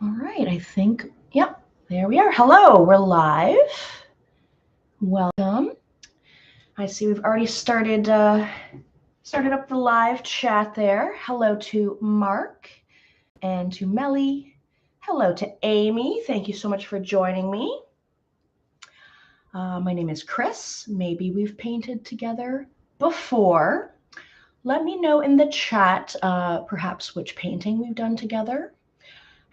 All right, I think, yep, there we are. Hello, we're live. Welcome. I see we've already started up the live chat there. Hello to Mark and to Melly. Hello to Amy. Thank you so much for joining me. My name is Chris. Maybe we've painted together before. Let me know in the chat perhaps which painting we've done together.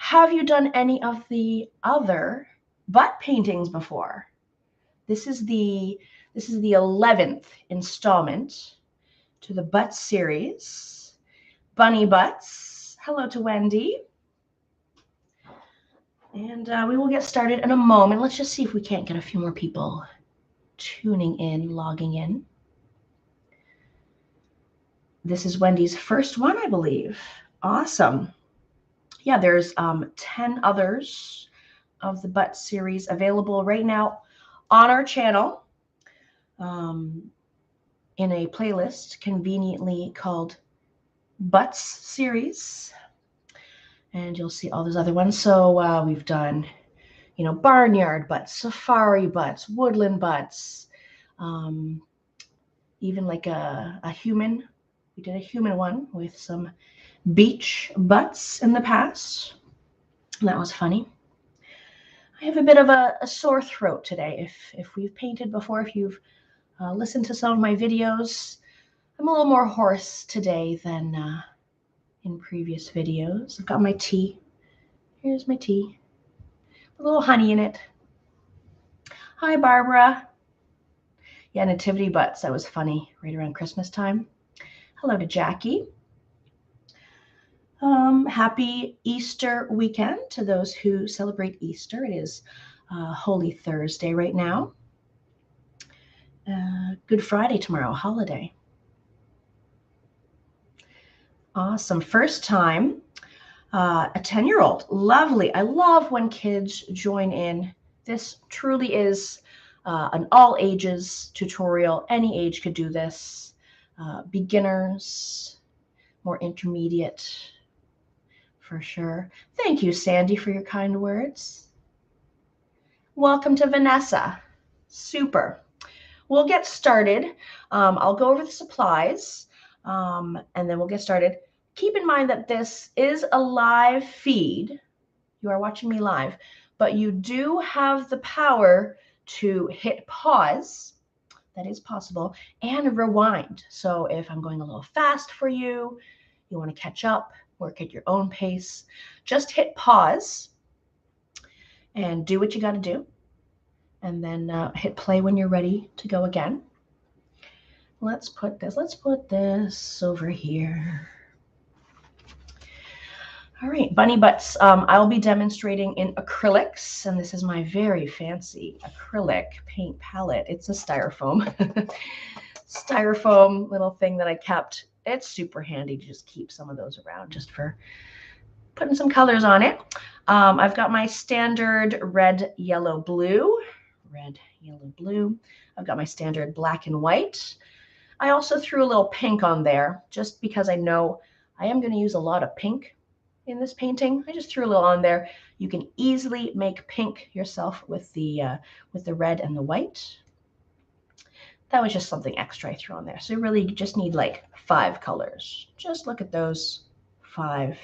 Have you done any of the other butt paintings before? This is the 11th installment to the butt series, Bunny Butts. Hello to Wendy. And we will get started in a moment. Let's just see if we can't get a few more people tuning in, logging in. This is Wendy's first one, I believe. Awesome. Yeah, there's 10 others of the butt series available right now on our channel in a playlist conveniently called Butts Series. And you'll see all those other ones. So we've done, barnyard butts, safari butts, woodland butts, even like a human. We did a human one with some beach butts in the past. That was funny. I have a bit of a sore throat today. If we've painted before, if you've listened to some of my videos, I'm a little more hoarse today than in previous videos. I've got my tea. Here's my tea. A little honey in it. Hi, Barbara. Yeah, nativity butts. That was funny right around Christmas time. Hello to Jackie. Happy Easter weekend to those who celebrate Easter. It is Holy Thursday right now. Good Friday tomorrow, holiday. Awesome. First time, a 10-year-old. Lovely. I love when kids join in. This truly is an all ages tutorial. Any age could do this. Beginners, more intermediate, for sure. Thank you, Sandy, for your kind words. Welcome to Vanessa. Super. We'll get started. I'll go over the supplies, and then we'll get started. Keep in mind that this is a live feed. You are watching me live, but you do have the power to hit pause. That is possible, and rewind. So if I'm going a little fast for you, you want to catch up, work at your own pace, just hit pause and do what you got to do. And then hit play when you're ready to go again. Let's put this over here. All right, bunny butts. I'll be demonstrating in acrylics, and this is my very fancy acrylic paint palette. It's a styrofoam, styrofoam little thing that I kept. It's super handy to just keep some of those around just for putting some colors on it. I've got my standard red, yellow, blue. Red, yellow, blue. I've got my standard black and white. I also threw a little pink on there just because I know I am going to use a lot of pink in this painting. I just threw a little on there. You can easily make pink yourself with the red and the white. That was just something extra I threw on there. So you really just need like 5 colors. Just look at those 5.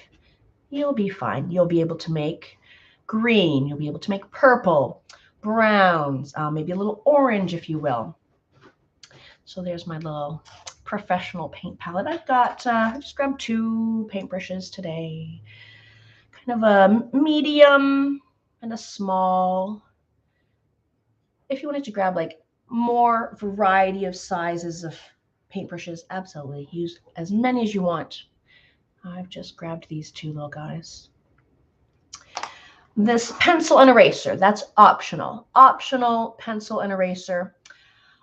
You'll be fine. You'll be able to make green. You'll be able to make purple, browns, maybe a little orange, if you will. So there's my little professional paint palette. I've got, I just grabbed 2 paintbrushes today. Kind of a medium and a small. If you wanted to grab like more variety of sizes of paintbrushes, absolutely. Use as many as you want. I've just grabbed these 2 little guys. This pencil and eraser, that's optional. Optional pencil and eraser.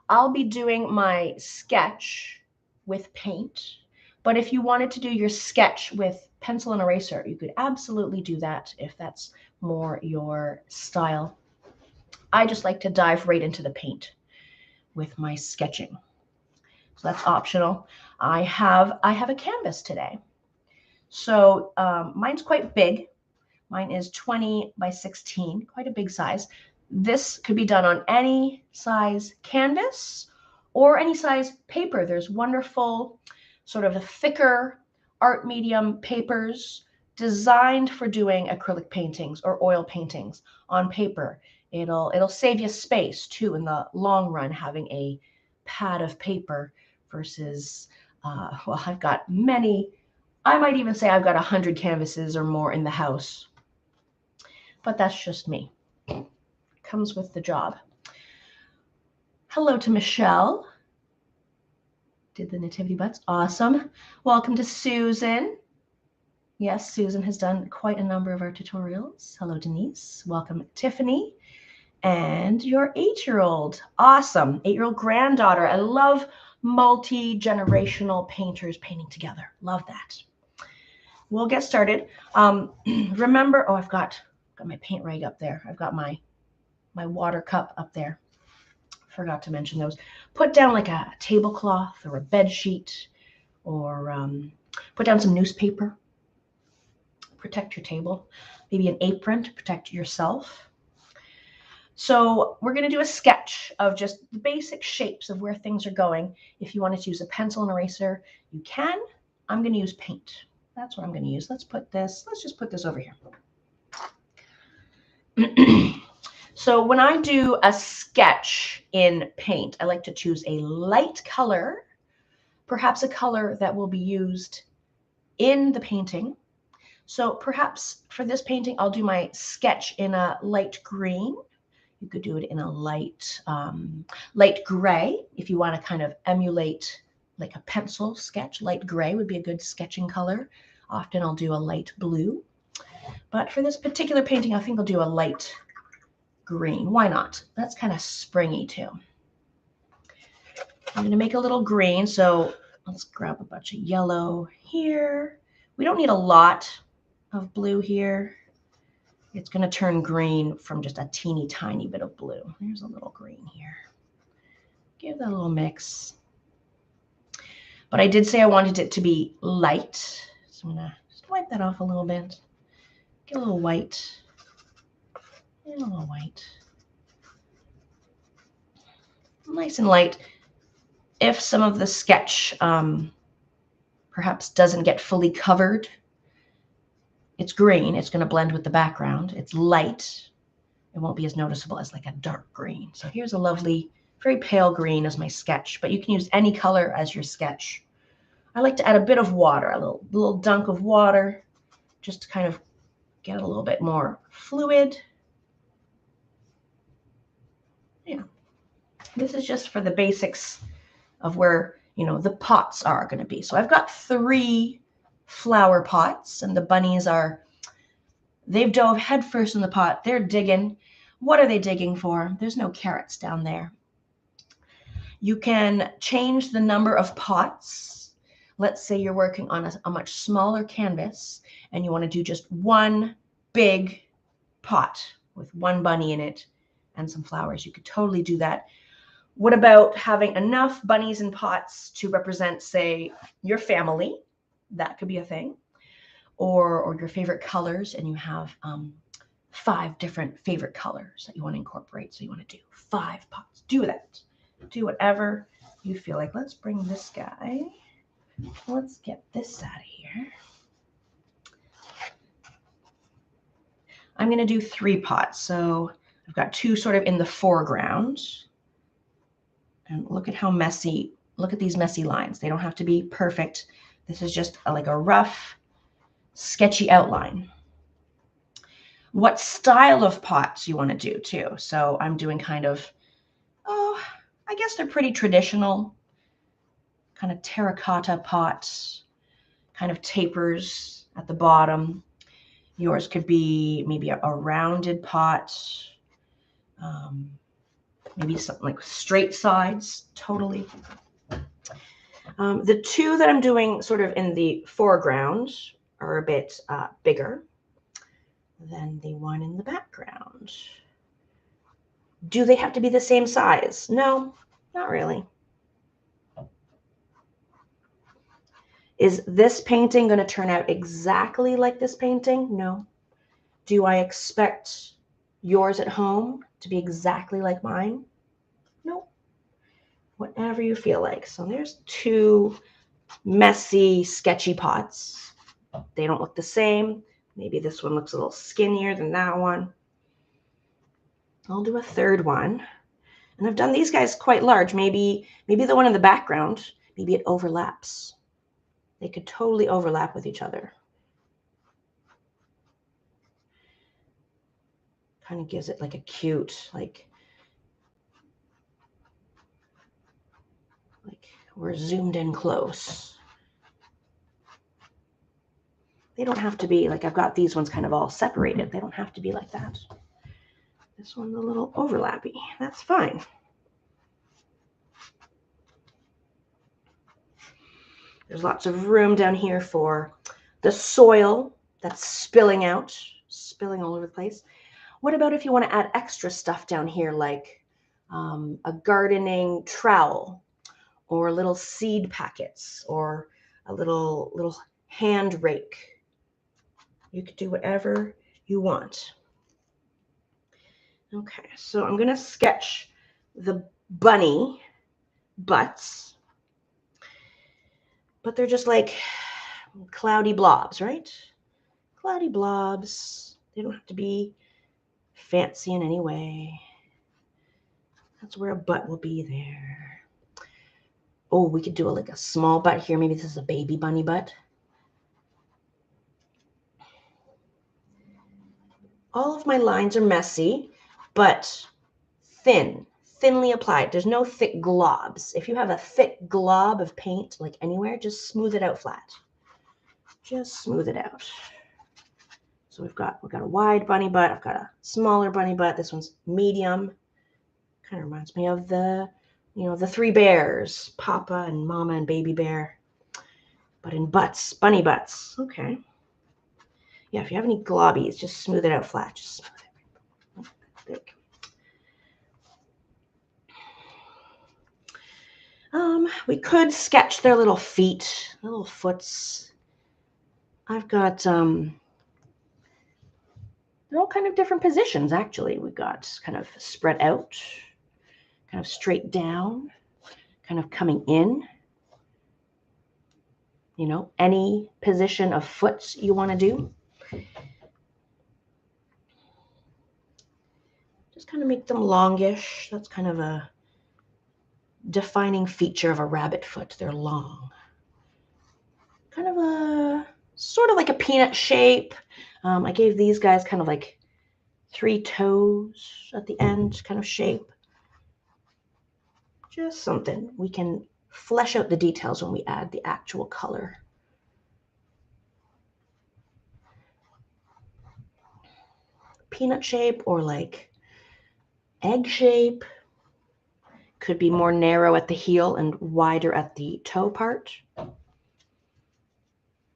I'll be doing my sketch with paint, but if you wanted to do your sketch with pencil and eraser, you could absolutely do that if that's more your style. I just like to dive right into the paint with my sketching. So that's optional. I have a canvas today. So mine's quite big. Mine is 20 by 16, quite a big size. This could be done on any size canvas or any size paper. There's wonderful sort of thicker art medium papers designed for doing acrylic paintings or oil paintings on paper. It'll save you space too in the long run, having a pad of paper versus, well, I've got many, I might even say I've got 100 canvases or more in the house, but that's just me. Comes with the job. Hello to Michelle. Did the nativity butts. Awesome. Welcome to Susan. Yes, Susan has done quite a number of our tutorials. Hello, Denise. Welcome, Tiffany. And your 8-year-old. Awesome. 8-year-old granddaughter. I love multi-generational painters painting together. Love that. We'll get started. Remember, oh, I've got my paint rag up there. I've got my water cup up there. Forgot to mention those. Put down like a tablecloth or a bed sheet, or put down some newspaper. Protect your table. Maybe an apron to protect yourself. So we're going to do a sketch of just the basic shapes of where things are going. If you wanted to use a pencil and eraser, you can. I'm going to use paint. That's what I'm going to use. Let's just put this over here. So when I do a sketch in paint, I like to choose a light color, perhaps a color that will be used in the painting. So perhaps for this painting, I'll do my sketch in a light green. You could do it in a light gray if you want to kind of emulate like a pencil sketch. Light gray would be a good sketching color. Often I'll do a light blue. But for this particular painting, I think I'll do a light green. Why not? That's kind of springy too. I'm going to make a little green. So let's grab a bunch of yellow here. We don't need a lot of blue here. It's going to turn green from just a teeny tiny bit of blue. There's a little green here. Give that a little mix. But I did say I wanted it to be light. So I'm going to just wipe that off a little bit. Get a little white. And a little white. Nice and light. If some of the sketch perhaps doesn't get fully covered, it's green. It's going to blend with the background. It's light. It won't be as noticeable as like a dark green. So here's a lovely, very pale green as my sketch, but you can use any color as your sketch. I like to add a bit of water, a little dunk of water, just to kind of get it a little bit more fluid. Yeah. This is just for the basics of where, the pots are going to be. So I've got 3 flower pots, and the bunnies they've dove headfirst in the pot. They're digging. What are they digging for? There's no carrots down there. You can change the number of pots. Let's say you're working on a much smaller canvas and you want to do just one big pot with one bunny in it and some flowers. You could totally do that. What about having enough bunnies in pots to represent, say, your family? That could be a thing. Or your favorite colors, and you have 5 different favorite colors that you want to incorporate. So you want to do 5 pots. Do that. Do whatever you feel like. Let's bring this guy. Let's get this out of here. I'm going to do 3 pots. So I've got 2 sort of in the foreground. And look at how messy, look at these messy lines. They don't have to be perfect. This is just like a rough, sketchy outline. What style of pots you want to do too. So I'm doing kind of, I guess they're pretty traditional, kind of terracotta pots, kind of tapers at the bottom. Yours could be maybe a rounded pot, maybe something like straight sides, totally. The 2 that I'm doing sort of in the foreground are a bit bigger than the one in the background. Do they have to be the same size? No, not really. Is this painting going to turn out exactly like this painting? No. Do I expect yours at home to be exactly like mine? No. Whatever you feel like. So there's two messy, sketchy pots. They don't look the same. Maybe this one looks a little skinnier than that one. I'll do a third one. And I've done these guys quite large. Maybe the one in the background, maybe it overlaps. They could totally overlap with each other. Kind of gives it like a cute, like we're zoomed in close. They don't have to be like, I've got these ones kind of all separated. They don't have to be like that. This one's a little overlappy. That's fine. There's lots of room down here for the soil that's spilling out, spilling all over the place. What about if you want to add extra stuff down here, like a gardening trowel, or little seed packets, or a little hand rake? You could do whatever you want. Okay, so I'm going to sketch the bunny butts, but they're just like cloudy blobs, right? Cloudy blobs. They don't have to be fancy in any way. That's where a butt will be there. Oh, we could do like a small butt here. Maybe this is a baby bunny butt. All of my lines are messy, but thinly applied. There's no thick globs. If you have a thick glob of paint, like anywhere, just smooth it out flat. Just smooth it out. So we've got a wide bunny butt. I've got a smaller bunny butt. This one's medium. Kind of reminds me of the three bears, Papa and Mama and Baby Bear, but in butts, bunny butts. Okay. Yeah, if you have any globbies, just smooth it out flat. Just smooth it. Thick. We could sketch their little feet, little foots. I've got they're all kind of different positions, actually. We've got kind of spread out, kind of straight down, kind of coming in. You know, any position of foot you want to do. Just kind of make them longish. That's kind of a defining feature of a rabbit foot. They're long. Kind of a, sort of like a peanut shape. I gave these guys kind of like 3 toes at the end kind of shape. Just something. We can flesh out the details when we add the actual color. Peanut shape or like egg shape. Could be more narrow at the heel and wider at the toe part.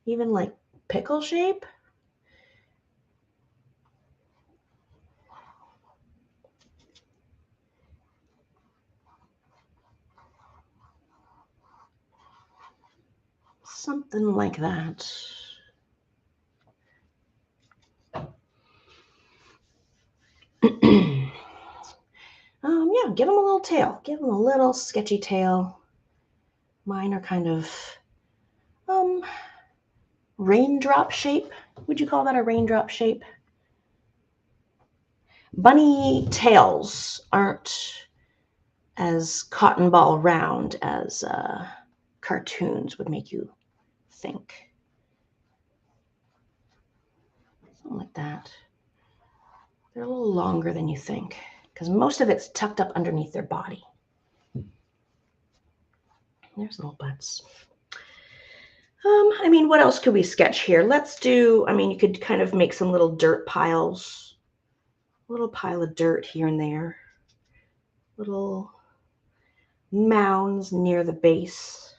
Even like pickle shape. Something like that. Yeah, give them a little tail. Give them a little sketchy tail. Mine are kind of raindrop shape. Would you call that a raindrop shape? Bunny tails aren't as cotton ball round as cartoons would make you think. Something like that. They're a little longer than you think because most of it's tucked up underneath their body. There's little butts. I mean, what else could we sketch here? Let's do, I mean, you could kind of make some little dirt piles. A little pile of dirt here and there. Little mounds near the base.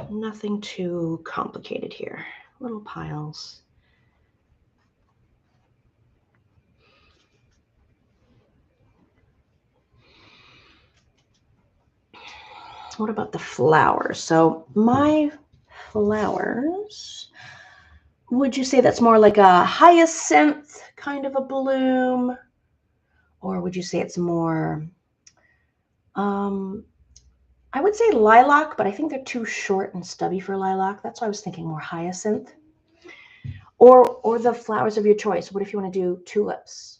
Nothing too complicated here. Little piles. What about the flowers? So my flowers, Would you say that's more like a hyacinth kind of a bloom? Or would you say it's more, I would say lilac, but I think they're too short and stubby for lilac. That's why I was thinking more hyacinth. Or the flowers of your choice. What if you want to do tulips,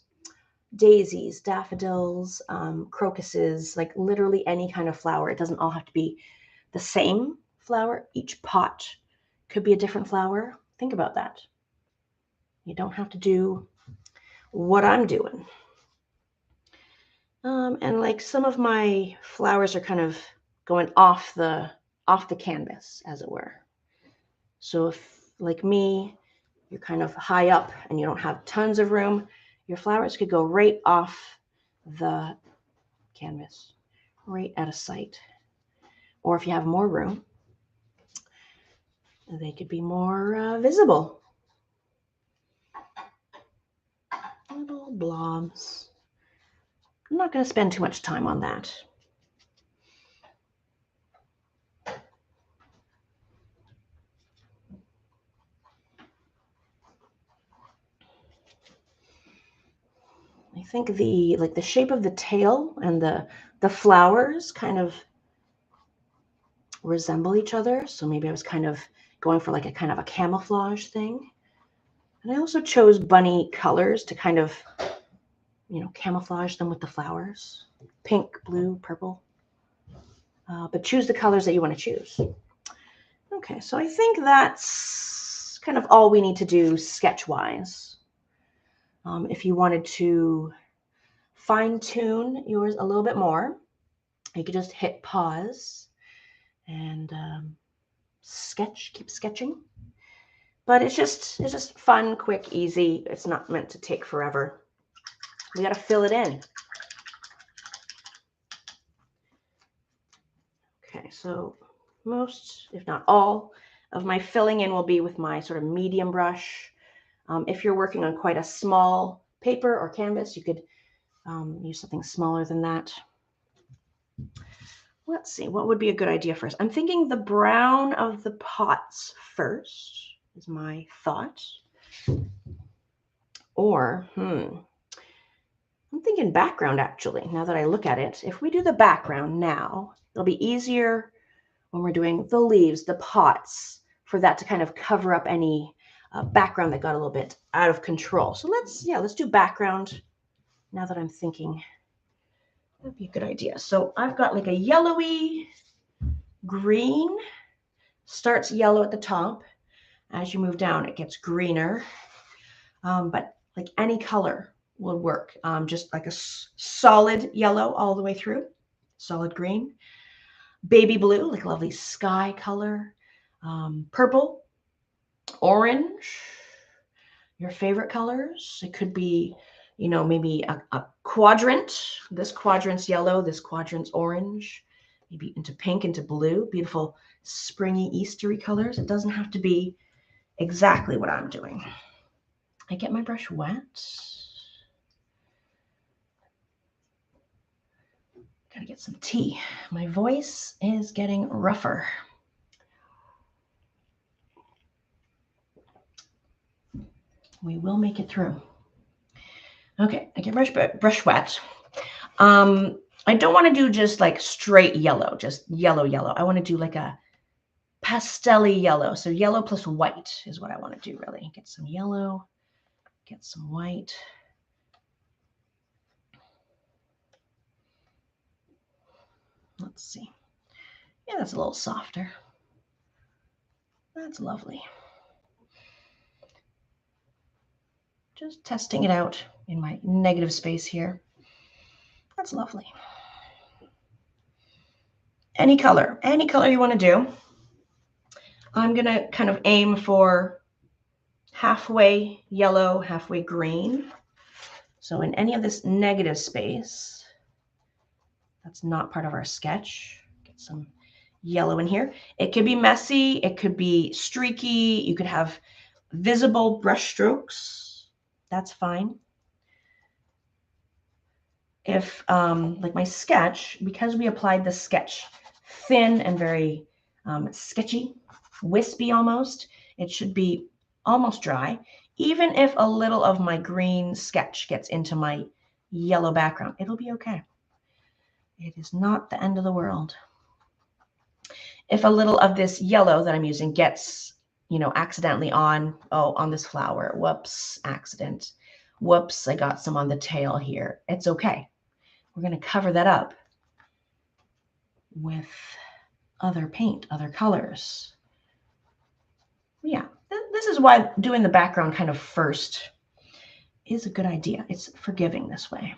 daisies, daffodils, crocuses, like literally any kind of flower. It doesn't all have to be the same flower. Each pot could be a different flower. Think about that. You don't have to do what I'm doing. And like some of my flowers are kind of going off the canvas, as it were. So if, like me, you're kind of high up and you don't have tons of room, your flowers could go right off the canvas, right out of sight. Or if you have more room, they could be more visible. Little blobs. I'm not going to spend too much time on that. I think the shape of the tail and the flowers kind of resemble each other. So maybe I was kind of going for like a kind of a camouflage thing. And I also chose bunny colors to kind of, camouflage them with the flowers. Pink, blue, purple. But choose the colors that you want to choose. Okay, so I think that's kind of all we need to do sketch-wise. If you wanted to fine-tune yours a little bit more, you could just hit pause and keep sketching. But it's just fun, quick, easy. It's not meant to take forever. We got to fill it in. Okay, so most, if not all, of my filling in will be with my sort of medium brush. If you're working on quite a small paper or canvas, you could use something smaller than that. Let's see, what would be a good idea first? I'm thinking the brown of the pots first is my thought. Or, I'm thinking background actually, now that I look at it. If we do the background now, it'll be easier when we're doing the leaves, the pots, for that to kind of cover up any background that got a little bit out of control. So let's do background now that I'm thinking. That'd be a good idea. So I've got like a yellowy green, starts yellow at the top. As you move down, it gets greener. But like any color will work. Just like a solid yellow all the way through, solid green. Baby blue, like a lovely sky color. Purple, orange, your favorite colors. It could be, maybe a quadrant. This quadrant's yellow, this quadrant's orange, maybe into pink, into blue. Beautiful springy Eastery colors. It doesn't have to be exactly what I'm doing. I get my brush wet. Gotta get some tea. My voice is getting rougher. We will make it through. Okay, I get brush wet. I don't want to do just like straight yellow, just yellow. I want to do like a pastel-y yellow. So yellow plus white is what I want to do, really. Get some yellow, get some white. Let's see. Yeah, that's a little softer. That's lovely. Just testing it out in my negative space here. That's lovely. Any color you want to do. I'm going to kind of aim for halfway yellow, halfway green. So in any of this negative space, that's not part of our sketch. Get some yellow in here. It could be messy. It could be streaky. You could have visible brush strokes. That's fine. If, like my sketch, because we applied the sketch thin and very sketchy, wispy almost, it should be almost dry. Even if a little of my green sketch gets into my yellow background, it'll be okay. It is not the end of the world. If a little of this yellow that I'm using gets, accidentally on this flower, whoops, accident. Whoops, I got some on the tail here. It's okay. We're going to cover that up with other paint, other colors. Yeah, this is why doing the background kind of first is a good idea. It's forgiving this way.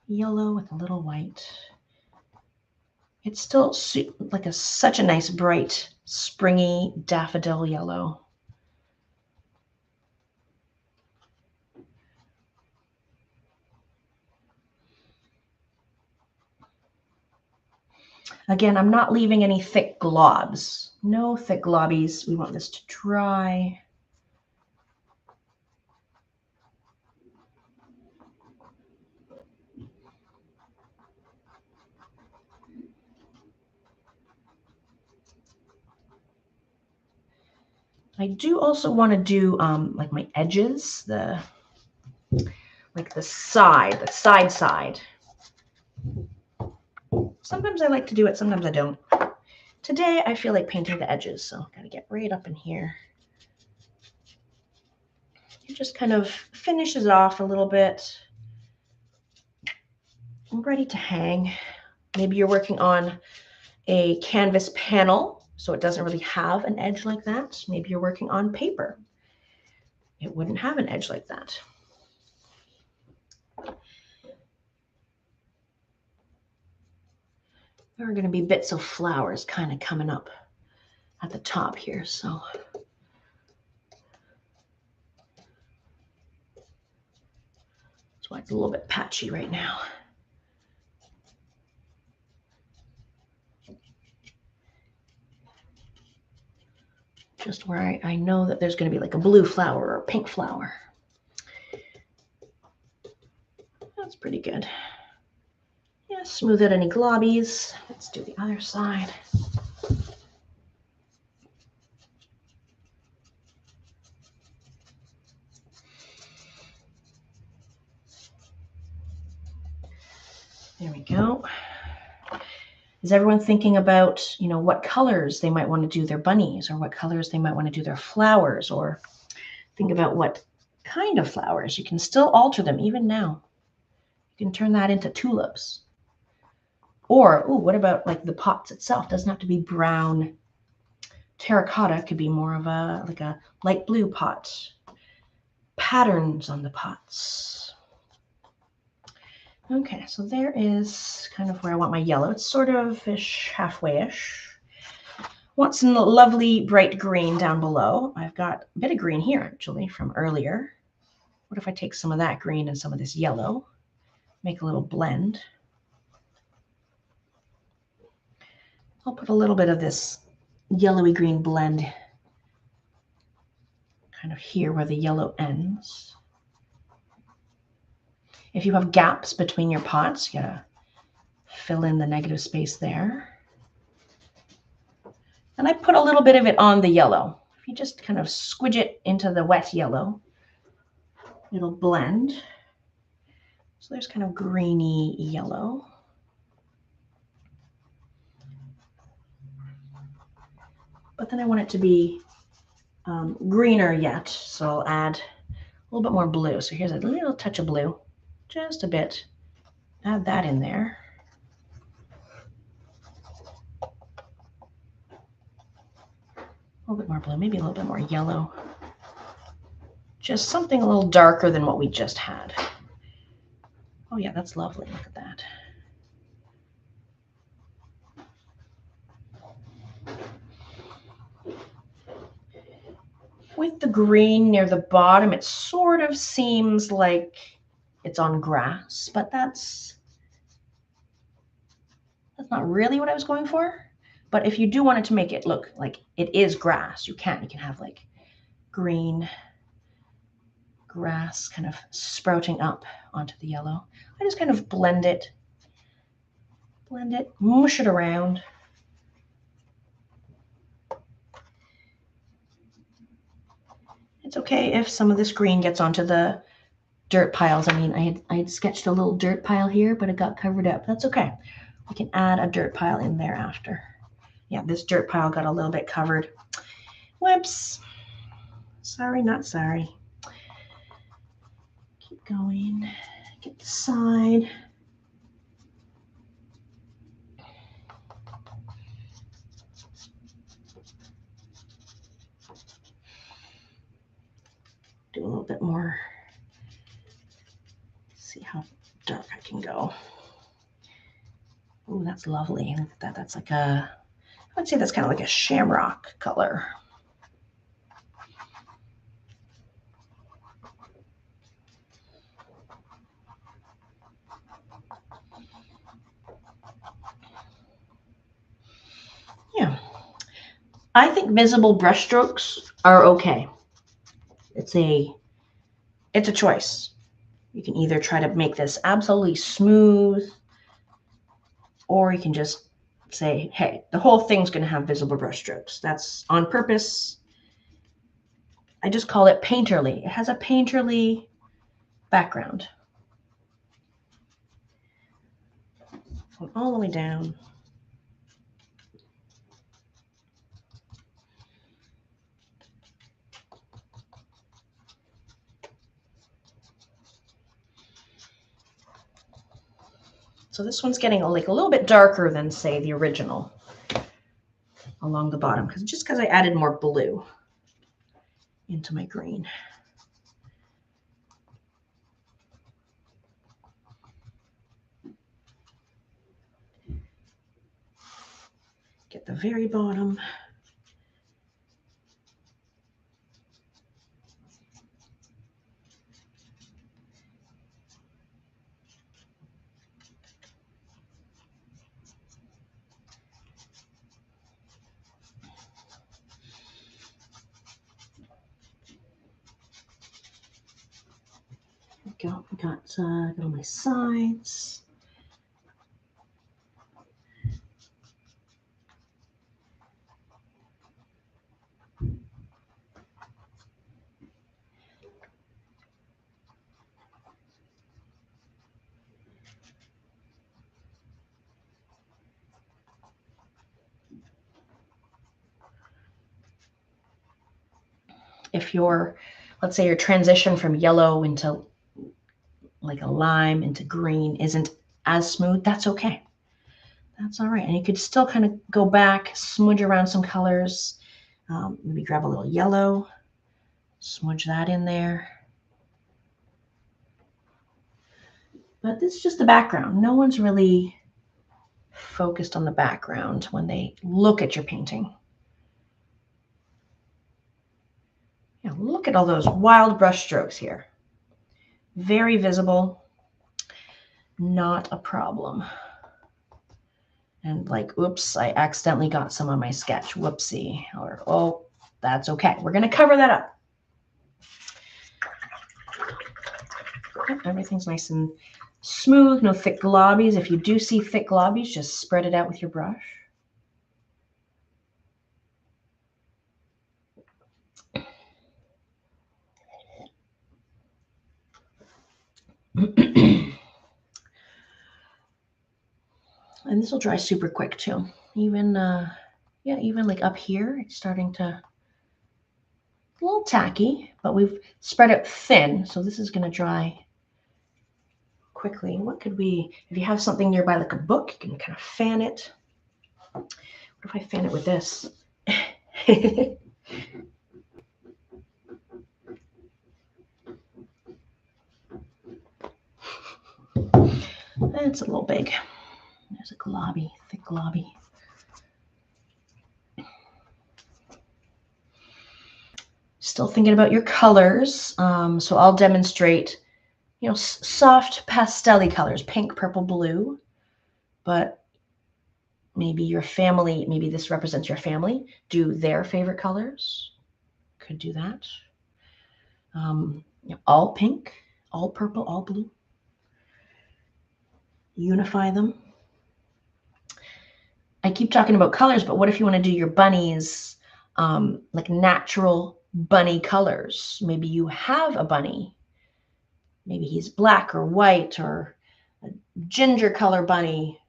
Yellow with a little white. It's still like such a nice, bright, springy daffodil yellow. Again, I'm not leaving any thick globs. No thick globbies. We want this to dry. I do also want to do like my edges, the side. Sometimes I like to do it, sometimes I don't. Today I feel like painting the edges, so I'm gonna get right up in here. It just kind of finishes off a little bit. I'm ready to hang. Maybe you're working on a canvas panel, so it doesn't really have an edge like that. Maybe you're working on paper. It wouldn't have an edge like that. There are going to be bits of flowers kind of coming up at the top here, so that's why it's a little bit patchy right now. Just where I know that there's going to be like a blue flower or a pink flower. That's pretty good. Yeah, smooth out any globbies. Let's do the other side. There we go. Is everyone thinking about, what colors they might want to do their bunnies, or what colors they might want to do their flowers, or think about what kind of flowers? You can still alter them even now. You can turn that into tulips. Or, what about like the pots itself? Doesn't have to be brown terracotta. It could be more of a light blue pot. Patterns on the pots. Okay, so there is kind of where I want my yellow. It's sort of halfway-ish. Want some lovely bright green down below. I've got a bit of green here actually from earlier. What if I take some of that green and some of this yellow? Make a little blend. I'll put a little bit of this yellowy green blend kind of here where the yellow ends. If you have gaps between your pots, you gotta fill in the negative space there. And I put a little bit of it on the yellow. If you just kind of squidge it into the wet yellow, it'll blend. So there's kind of greeny yellow. But then I want it to be greener yet, so I'll add a little bit more blue. So here's a little touch of blue, just a bit. Add that in there. A little bit more blue, maybe a little bit more yellow. Just something a little darker than what we just had. Oh yeah, that's lovely. Look at that. With the green near the bottom, it sort of seems like it's on grass, but that's not really what I was going for. But if you do want it to make it look like it is grass, you can have like green grass kind of sprouting up onto the yellow. I just kind of blend it, mush it around. It's okay if some of this green gets onto the dirt piles. I mean, I had sketched a little dirt pile here, but it got covered up. That's okay. We can add a dirt pile in there after. Yeah, this dirt pile got a little bit covered. Whoops. Sorry, not sorry. Keep going. Get the side. Do a little bit more. See how dark I can go. Oh, that's lovely. Look at that. That's like a, I would say that's kind of like a shamrock color. Yeah. I think visible brush strokes are okay. It's a choice. You can either try to make this absolutely smooth, or you can just say, hey, the whole thing's going to have visible brush strokes. That's on purpose. I just call it painterly. It has a painterly background. Going all the way down. So this one's getting like a little bit darker than, say, the original along the bottom, because I added more blue into my green. Get the very bottom. Got all my sides. If let's say your transition from yellow into like a lime into green isn't as smooth, that's okay. That's all right. And you could still kind of go back, smudge around some colors. Maybe grab a little yellow, smudge that in there. But this is just the background. No one's really focused on the background when they look at your painting. Yeah, look at all those wild brush strokes here. Very visible. Not a problem. And like, oops, I accidentally got some on my sketch. Whoopsie. Or, oh, that's okay. We're going to cover that up. Everything's nice and smooth. No thick globbies. If you do see thick globbies, just spread it out with your brush. And this will dry super quick too. Even like up here, it's starting to a little tacky, but we've spread it thin, so this is going to dry quickly. What could we, if you have something nearby like a book, you can kind of fan it. What if I fan it with this? It's a little big. There's a globby, thick globby. Still thinking about your colors. So I'll demonstrate, soft pastel-y colors, pink, purple, blue. But maybe your family, maybe this represents your family. Do their favorite colors. Could do that. All pink, all purple, all blue. Unify them. I keep talking about colors, but what if you want to do your bunnies like natural bunny colors. Maybe you have a bunny. Maybe he's black or white or a ginger color bunny.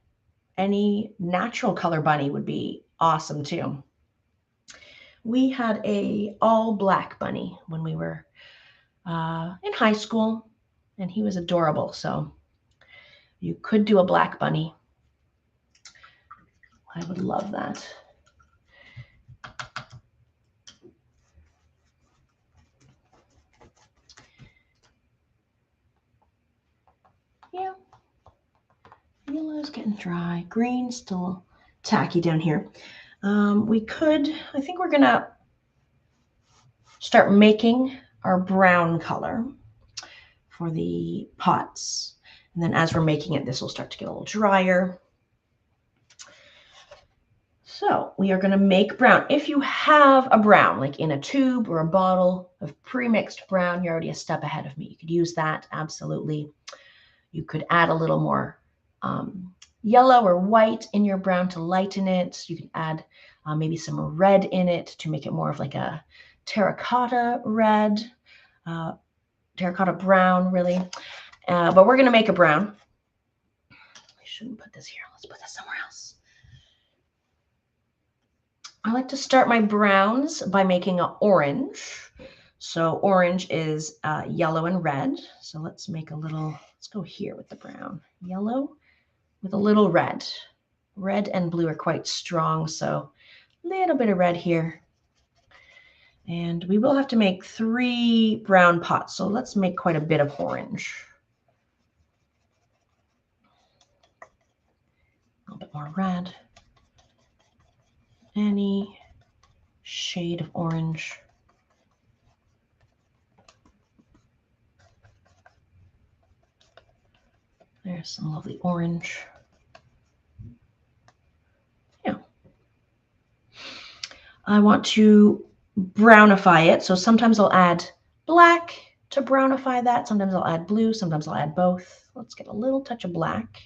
Any natural color bunny would be awesome too. We had a all black bunny when we were in high school, and he was adorable. So you could do a black bunny. I would love that. Yeah. Yellow's getting dry. Green's still tacky down here. We could, I think we're gonna start making our brown color for the pots. And then as we're making it, this will start to get a little drier. So we are going to make brown. If you have a brown, like in a tube or a bottle of pre-mixed brown, you're already a step ahead of me. You could use that, absolutely. You could add a little more yellow or white in your brown to lighten it. You can add maybe some red in it to make it more of like a terracotta red, terracotta brown, really. But we're going to make a brown. I shouldn't put this here. Let's put this somewhere else. I like to start my browns by making an orange. So orange is yellow and red. So let's make a little, let's go here with the brown. Yellow with a little red. Red and blue are quite strong, so a little bit of red here. And we will have to make 3 brown pots, so let's make quite a bit of orange. A little bit more red. Any shade of orange. There's some lovely orange. Yeah. I want to brownify it, so sometimes I'll add black to brownify that. Sometimes I'll add blue, sometimes I'll add both. Let's get a little touch of black.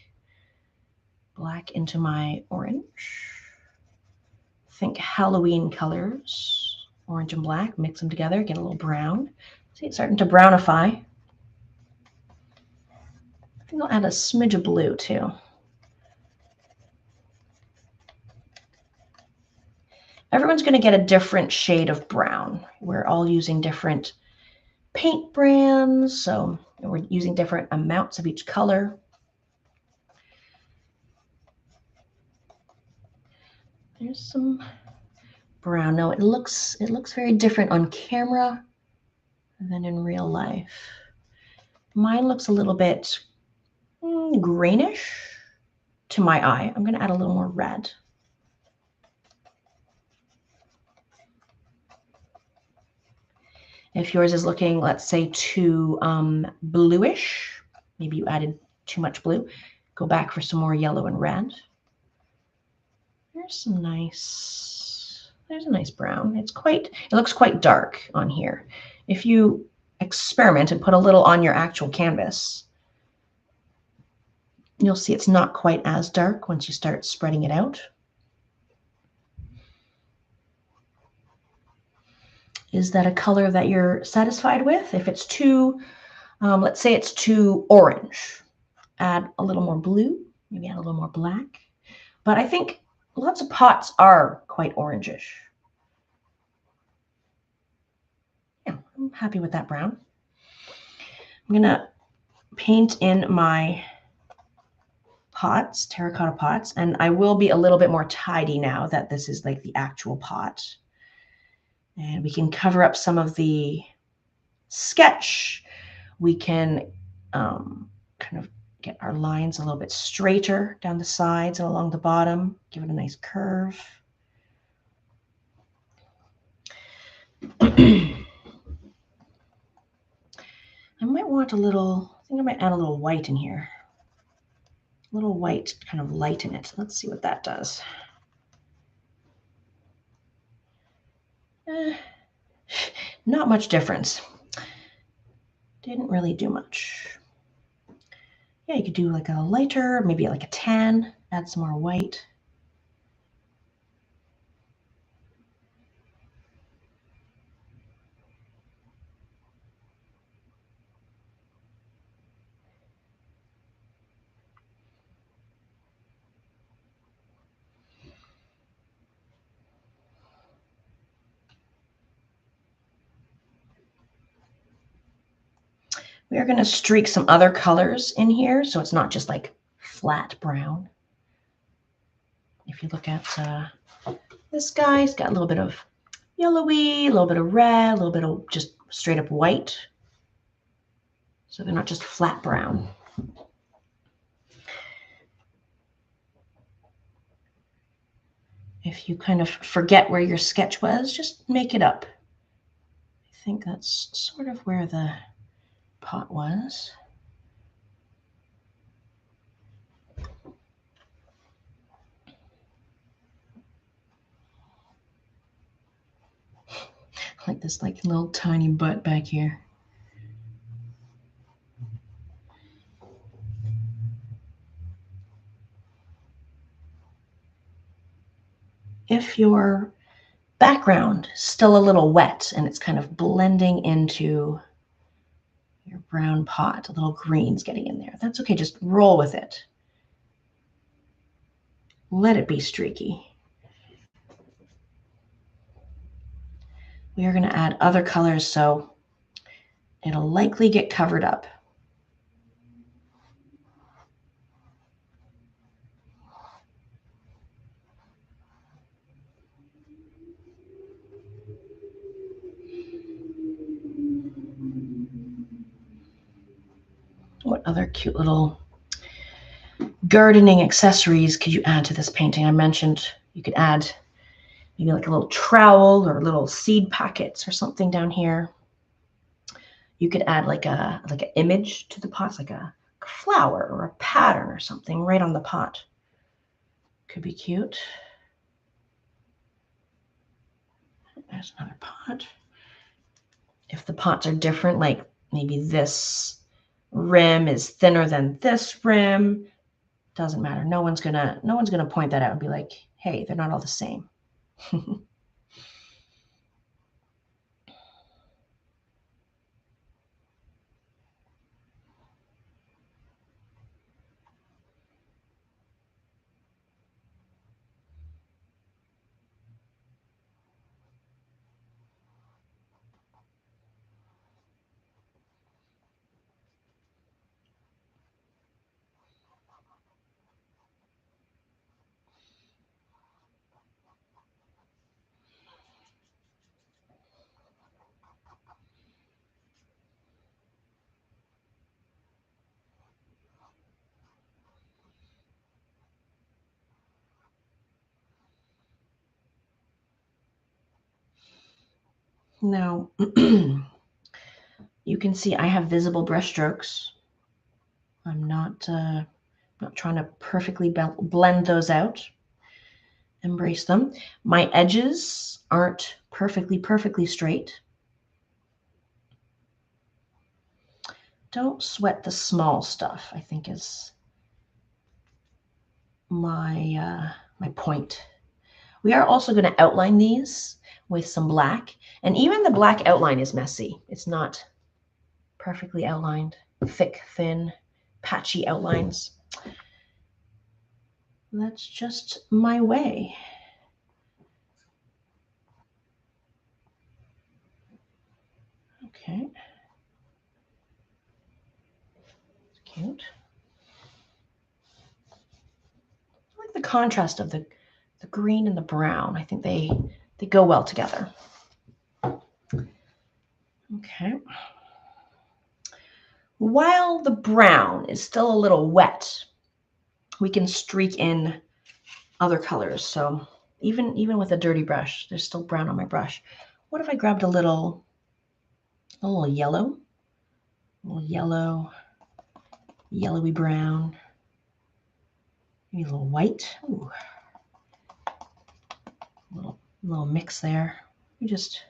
Black into my orange. Think Halloween colors, orange and black, mix them together, get a little brown. See, it's starting to brownify. I think I'll add a smidge of blue too. Everyone's going to get a different shade of brown. We're all using different paint brands, so we're using different amounts of each color. There's some brown. Now it looks very different on camera than in real life. Mine looks a little bit greenish to my eye. I'm going to add a little more red. If yours is looking, let's say, too bluish, maybe you added too much blue, go back for some more yellow and red. There's a nice brown. It looks quite dark on here. If you experiment and put a little on your actual canvas, you'll see it's not quite as dark once you start spreading it out. Is that a color that you're satisfied with? If it's too, let's say it's too orange, add a little more blue, maybe add a little more black. But I think lots of pots are quite orangish. Yeah, I'm happy with that brown. I'm gonna paint in my pots, terracotta pots, and I will be a little bit more tidy now that this is like the actual pot. And we can cover up some of the sketch. We can kind of get our lines a little bit straighter down the sides and along the bottom, give it a nice curve. I might want a little, I think I might add a little white in here. A little white to kind of lighten it. Let's see what that does. Not much difference. Didn't really do much. Yeah, you could do like a lighter, maybe like a tan, add some more white. We are going to streak some other colors in here, so it's not just like flat brown. If you look at this guy, he's got a little bit of yellowy, a little bit of red, a little bit of just straight up white. So they're not just flat brown. If you kind of forget where your sketch was, just make it up. I think that's sort of where the pot was. Like this like little tiny butt back here. If your background is still a little wet and it's kind of blending into your brown pot, a little green's getting in there, that's okay, just roll with it. Let it be streaky. We are going to add other colors, so it'll likely get covered up. What other cute little gardening accessories could you add to this painting? I mentioned you could add maybe like a little trowel or little seed packets or something down here. You could add like an image to the pot, like a flower or a pattern or something right on the pot. Could be cute. There's another pot. If the pots are different, like maybe this rim is thinner than this rim, doesn't matter. No one's gonna point that out and be like, hey, they're not all the same. Now, you can see I have visible brush strokes. I'm not trying to perfectly blend those out. Embrace them. My edges aren't perfectly straight. Don't sweat the small stuff, I think is my point. We are also going to outline these with some black, and even the black outline is messy. It's not perfectly outlined, thick, thin, patchy outlines. That's just my way. Okay. It's cute. I like the contrast of the green and the brown. I think they go well together. Okay. While the brown is still a little wet, we can streak in other colors. So even with a dirty brush, there's still brown on my brush. What if I grabbed a little yellow? A little yellow, yellowy brown, maybe a little white. Ooh. Little mix there. We just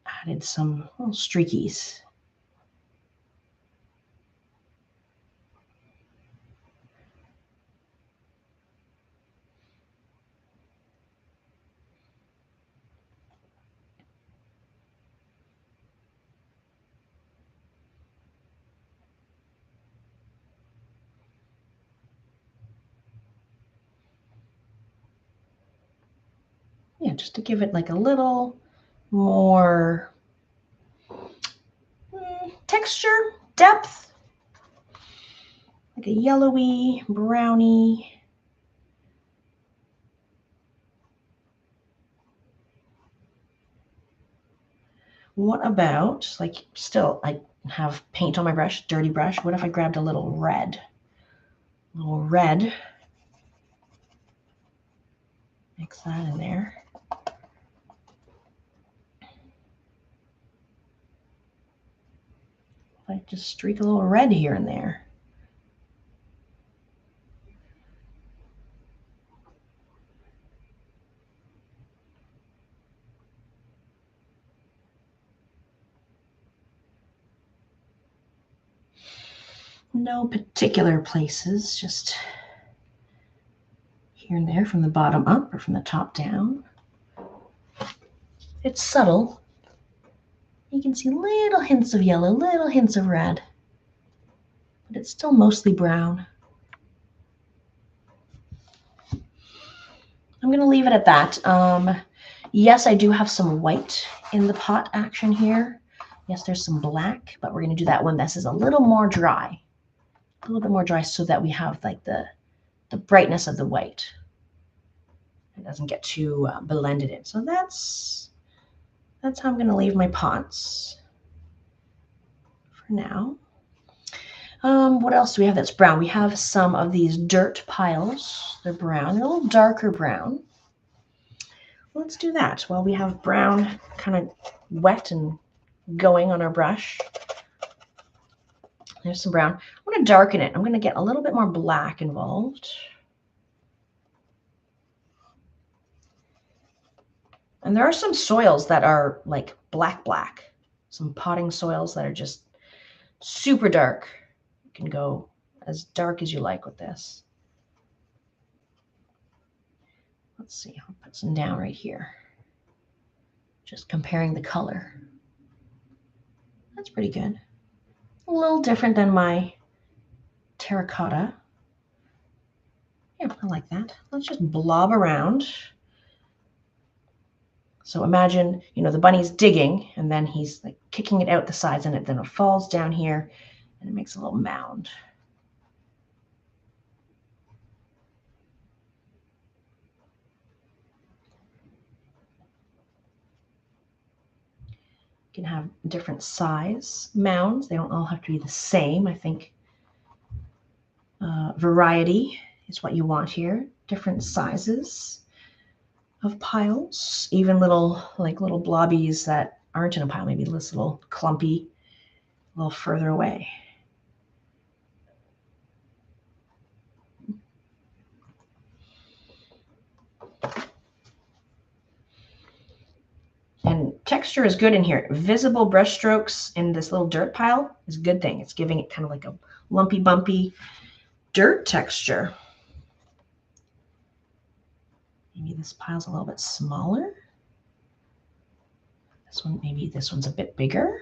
added some little streakies. Yeah, just to give it like a little more texture. depth, like a yellowy, browny. What about, like, still, I have paint on my brush, dirty brush. What if I grabbed a little red? Mix that in there. I just streak a little red here and there. No particular places, just here and there from the bottom up or from the top down. It's subtle. You can see little hints of yellow, little hints of red, but it's still mostly brown. I'm going to leave it at that. Yes, I do have some white in the pot action here. Yes, there's some black, but we're going to do that when this is a little more dry. A little bit more dry so that we have like the brightness of the white. It doesn't get too blended in. So that's how I'm going to leave my pots for now. What else do we have that's brown? We have some of these dirt piles. They're brown. They're a little darker brown. Let's do that while we have brown kind of wet and going on our brush. There's some brown. I'm going to darken it. I'm going to get a little bit more black involved. And there are some soils that are like black. Some potting soils that are just super dark. You can go as dark as you like with this. Let's see, I'll put some down right here. Just comparing the color. That's pretty good. A little different than my terracotta. Yeah, I like that. Let's just blob around. So imagine, the bunny's digging and then he's like kicking it out the sides and then it falls down here and it makes a little mound. You can have different size mounds. They don't all have to be the same. I think variety is what you want here. Different sizes of piles, even little blobbies that aren't in a pile, maybe this little clumpy, a little further away. And texture is good in here. Visible brush strokes in this little dirt pile is a good thing. It's giving it kind of like a lumpy, bumpy dirt texture. Maybe this pile's a little bit smaller. This one, maybe this one's a bit bigger.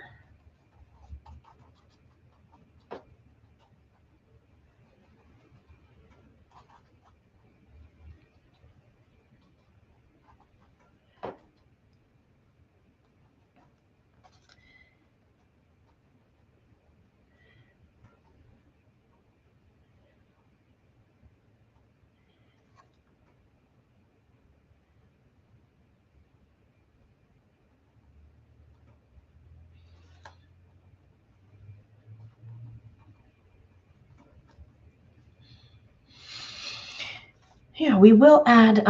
Yeah, we will add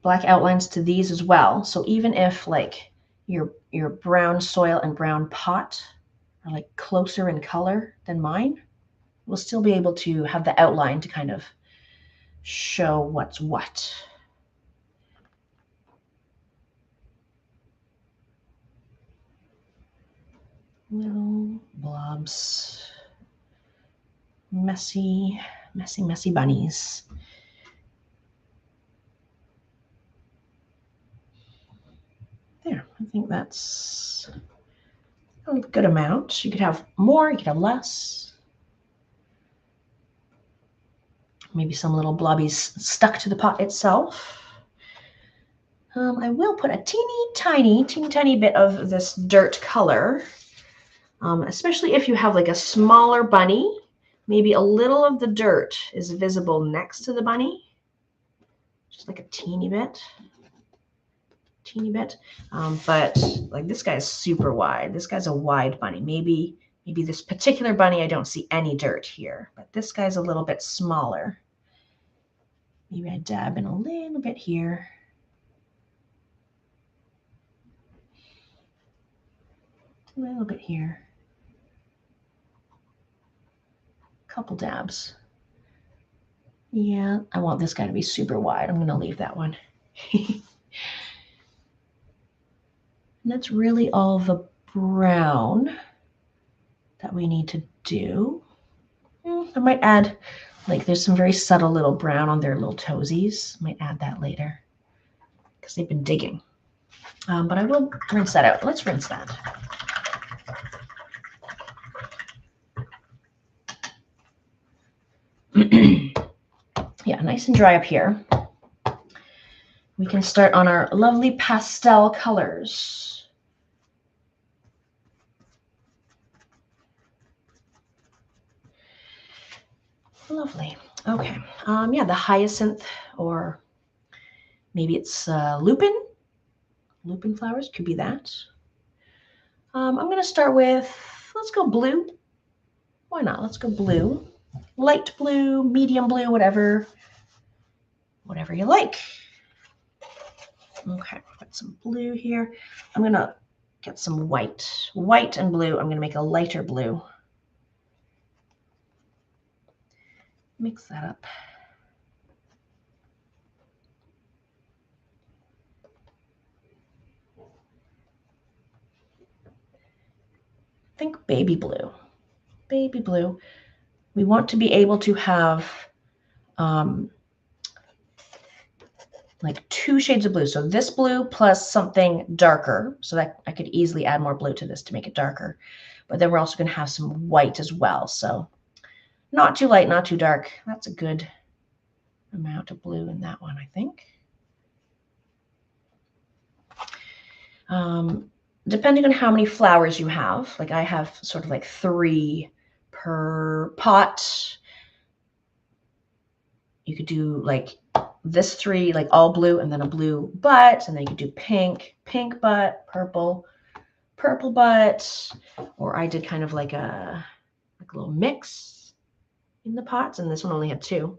black outlines to these as well. So even if like your brown soil and brown pot are like closer in color than mine, we'll still be able to have the outline to kind of show what's what. Little blobs, messy bunnies. There, I think that's a good amount. You could have more, you could have less. Maybe some little blobbies stuck to the pot itself. I will put a teeny tiny bit of this dirt color especially if you have like a smaller bunny. Maybe a little of the dirt is visible next to the bunny, just like a teeny bit. But like this guy's super wide. This guy's a wide bunny. Maybe this particular bunny, I don't see any dirt here, but this guy's a little bit smaller. Maybe I dab in a little bit here. A little bit here. Couple dabs. Yeah, I want this guy to be super wide. I'm going to leave that one. And that's really all the brown that we need to do. I might add, like there's some very subtle little brown on their little toesies. I might add that later because they've been digging. But I will rinse that out. Let's rinse that. Yeah, nice and dry up here. We can start on our lovely pastel colors. Lovely. Okay. Yeah, the hyacinth, or maybe it's lupin. Lupin flowers could be that. I'm going to start with, let's go blue. Why not? Let's go blue. Light blue, medium blue, whatever you like. Okay, put some blue here. I'm going to get some white. White and blue. I'm going to make a lighter blue. Mix that up. Think baby blue. Baby blue. We want to be able to have like 2 shades of blue. So this blue plus something darker, so that I could easily add more blue to this to make it darker. But then we're also going to have some white as well. So not too light, not too dark. That's a good amount of blue in that one, I think. Depending on how many flowers you have, like I have sort of like 3 per pot. You could do like this 3, like all blue, and then a blue butt, and then you could do pink, pink butt, purple, purple butt, or I did kind of like a little mix in the pots, and this one only had 2.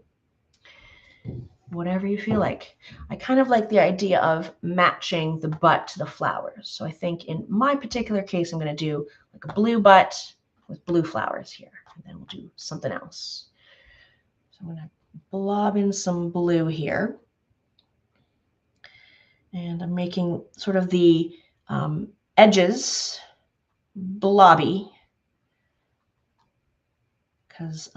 Whatever you feel like. I kind of like the idea of matching the butt to the flowers. So I think in my particular case, I'm going to do like a blue butt with blue flowers here, and then we'll do something else. So I'm going to blob in some blue here. And I'm making sort of the edges blobby, because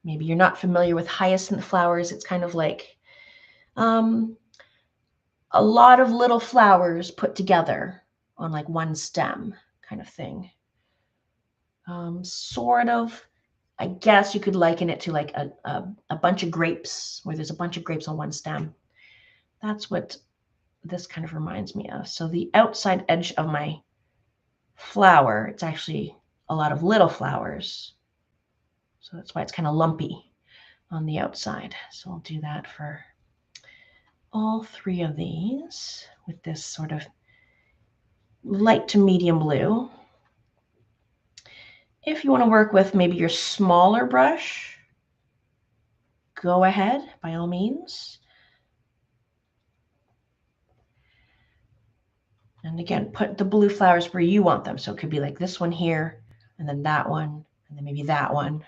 maybe you're not familiar with hyacinth flowers. It's kind of like a lot of little flowers put together on like one stem kind of thing. Sort of, I guess you could liken it to like a bunch of grapes, where there's a bunch of grapes on one stem. That's what this kind of reminds me of. So the outside edge of my flower, it's actually a lot of little flowers. So that's why it's kind of lumpy on the outside. So I'll do that for all 3 of these with this sort of light to medium blue. If you want to work with maybe your smaller brush, go ahead, by all means. And again, put the blue flowers where you want them. So it could be like this one here, and then that one, and then maybe that one.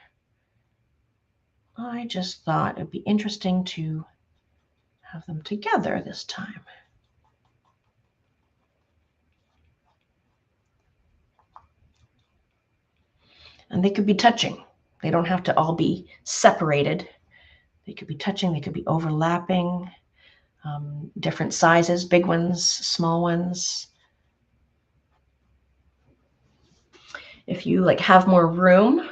I just thought it'd be interesting to have them together this time. And they could be touching. They don't have to all be separated. They could be touching, they could be overlapping, different sizes, big ones, small ones. If you like have more room,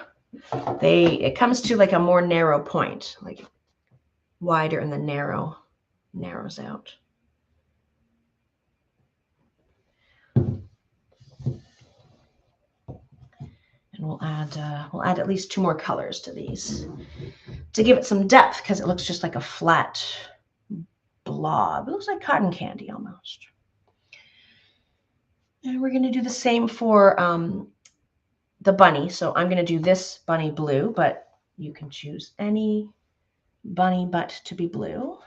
it comes to like a more narrow point, like wider and then narrows out. we'll add at least 2 more colors to these to give it some depth, because it looks just like a flat blob. It looks like cotton candy almost. And we're going to do the same for the bunny. So I'm going to do this bunny blue, but you can choose any bunny butt to be blue.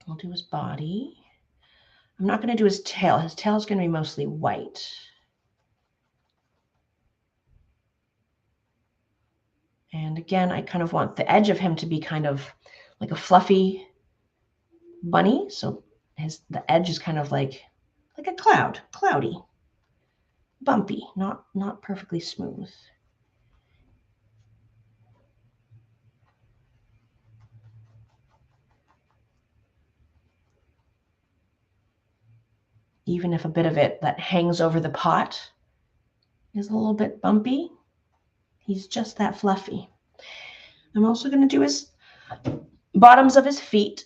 I'll do his body. I'm not going to do his tail. His tail is going to be mostly white. And again, I kind of want the edge of him to be kind of like a fluffy bunny. So the edge is kind of like a cloud, cloudy, bumpy, not perfectly smooth. Even if a bit of it that hangs over the pot is a little bit bumpy, he's just that fluffy. I'm also going to do his bottoms of his feet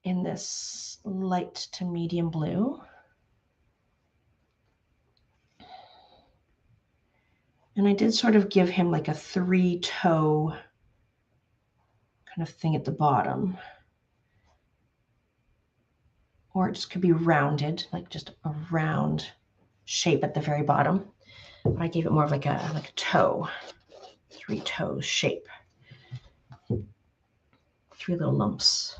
in this light to medium blue. And I did sort of give him like a 3-toe kind of thing at the bottom. Or it just could be rounded, like just a round shape at the very bottom. But I gave it more of like a toe, 3 toes shape. 3 little lumps.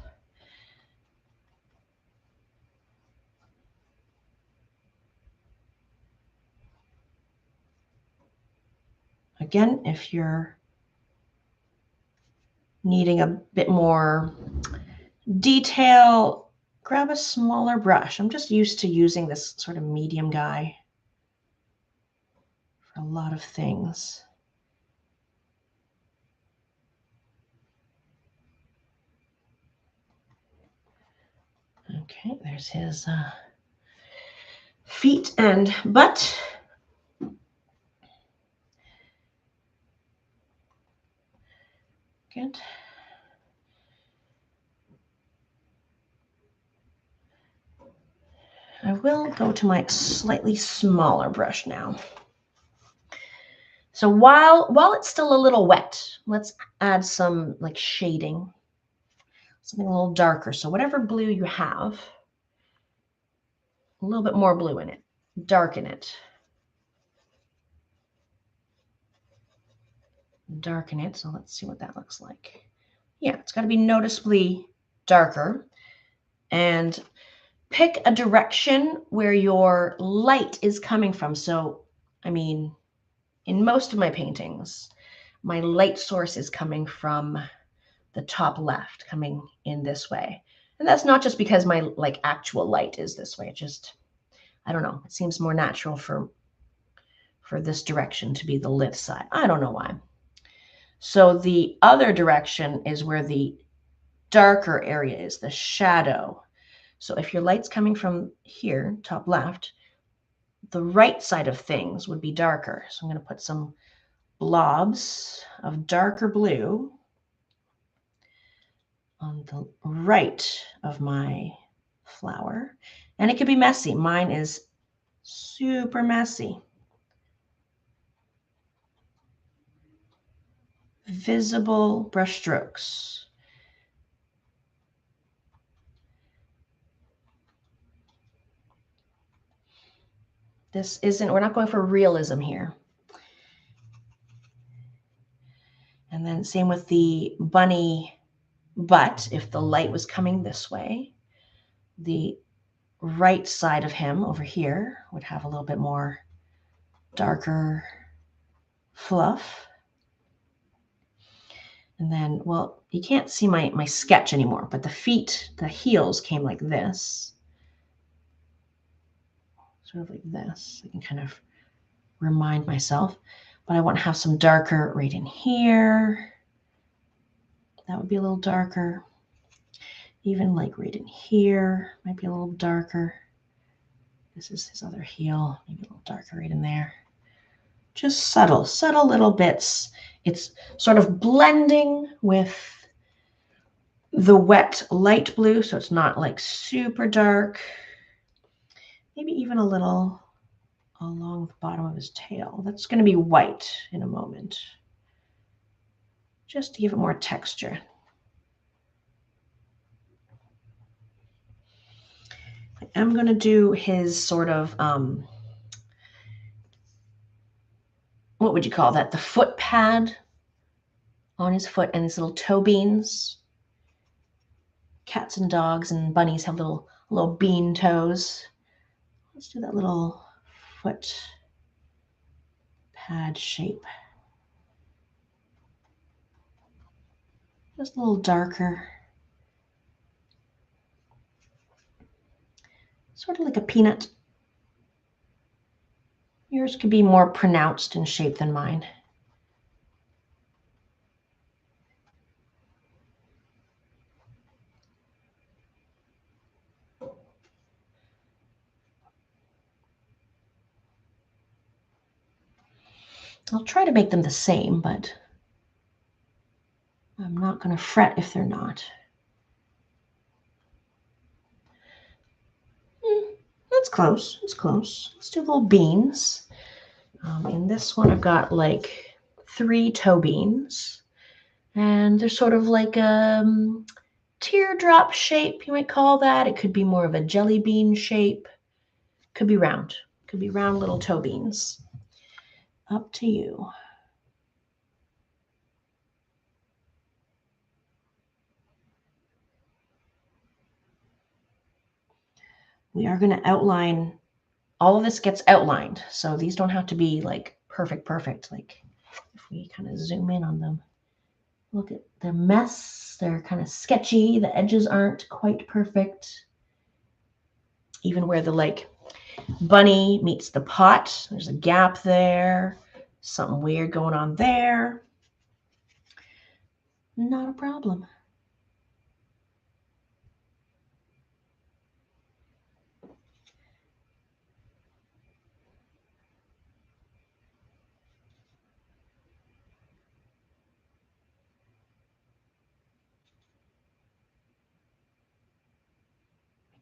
Again, if you're needing a bit more detail, grab a smaller brush. I'm just used to using this sort of medium guy for a lot of things. Okay, there's his feet and butt. Good. I will go to my slightly smaller brush now. So while it's still a little wet, let's add some like shading, something a little darker. So whatever blue you have, a little bit more blue in it, darken it. Darken it. So let's see what that looks like. Yeah, it's got to be noticeably darker. And pick a direction where your light is coming from. So, I mean, in most of my paintings, my light source is coming from the top left, coming in this way. And that's not just because my like actual light is this way. It just, I don't know, it seems more natural for this direction to be the lit side. I don't know why. So the other direction is where the darker area is, the shadow. So if your light's coming from here, top left, the right side of things would be darker. So I'm going to put some blobs of darker blue on the right of my flower. And it could be messy. Mine is super messy. Visible brush strokes. This isn't, we're not going for realism here. And then same with the bunny butt. If the light was coming this way, the right side of him over here would have a little bit more darker fluff. And then, well, you can't see my sketch anymore, but the feet, the heels came like this. Sort of like this. I can kind of remind myself. But I want to have some darker right in here. That would be a little darker. Even like right in here, might be a little darker. This is his other heel, maybe a little darker right in there. Just subtle little bits. It's sort of blending with the wet light blue, so it's not like super dark. Maybe even a little along the bottom of his tail. That's going to be white in a moment, just to give it more texture. I'm going to do his sort of, what would you call that? The foot pad on his foot and his little toe beans. Cats and dogs and bunnies have little bean toes. Let's do that little foot pad shape. Just a little darker. Sort of like a peanut. Yours could be more pronounced in shape than mine. I'll try to make them the same, but I'm not going to fret if they're not. That's close. It's close. Let's do little beans. In this one, I've got like 3 toe beans. And they're sort of like a teardrop shape, you might call that. It could be more of a jelly bean shape. Could be round. Could be round little toe beans. Up to you. We are going to outline, all of this gets outlined. So these don't have to be like perfect. Like if we kind of zoom in on them, look at the mess. They're kind of sketchy. The edges aren't quite perfect. Even where the like bunny meets the pot, there's a gap there. Something weird going on there. Not a problem.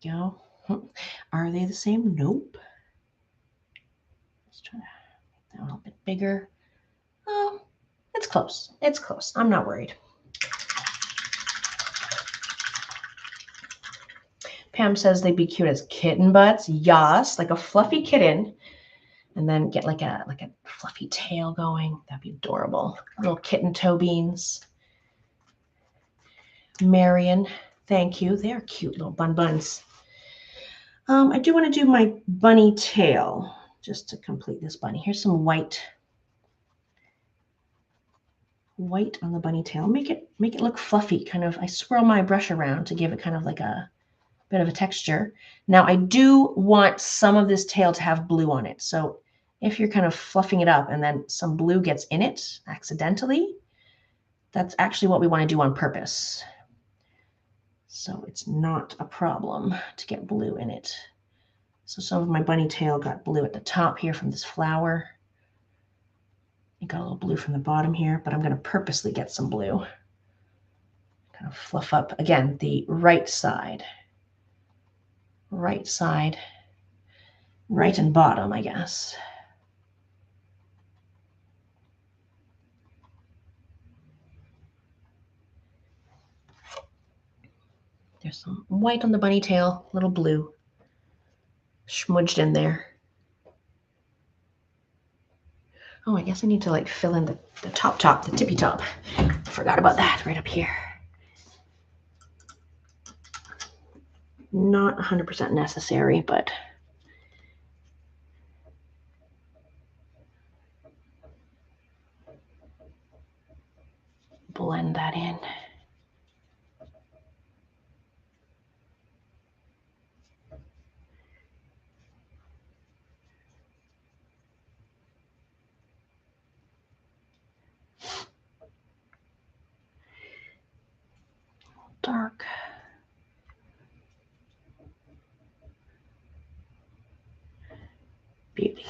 Go. Are they the same? Nope. Let's try to make that a little bit bigger. Oh, it's close. It's close. I'm not worried. Pam says they'd be cute as kitten butts. Yes, like a fluffy kitten, and then get like a fluffy tail going. That'd be adorable. Little kitten toe beans. Marion, thank you. They are cute little buns. I do want to do my bunny tail just to complete this bunny. Here's some white on the bunny tail. Make it look fluffy. Kind of, I swirl my brush around to give it kind of like a bit of a texture. Now I do want some of this tail to have blue on it. So if you're kind of fluffing it up and then some blue gets in it accidentally, that's actually what we want to do on purpose. So it's not a problem to get blue in it. So some of my bunny tail got blue at the top here from this flower. I got a little blue from the bottom here, but I'm going to purposely get some blue. Kind of fluff up, again, the right side, right and bottom, I guess. There's some white on the bunny tail, little blue smudged in there. Oh, I guess I need to like fill in the top, the tippy top. Forgot about that right up here. Not 100% necessary, but blend that in. Dark. Beauty.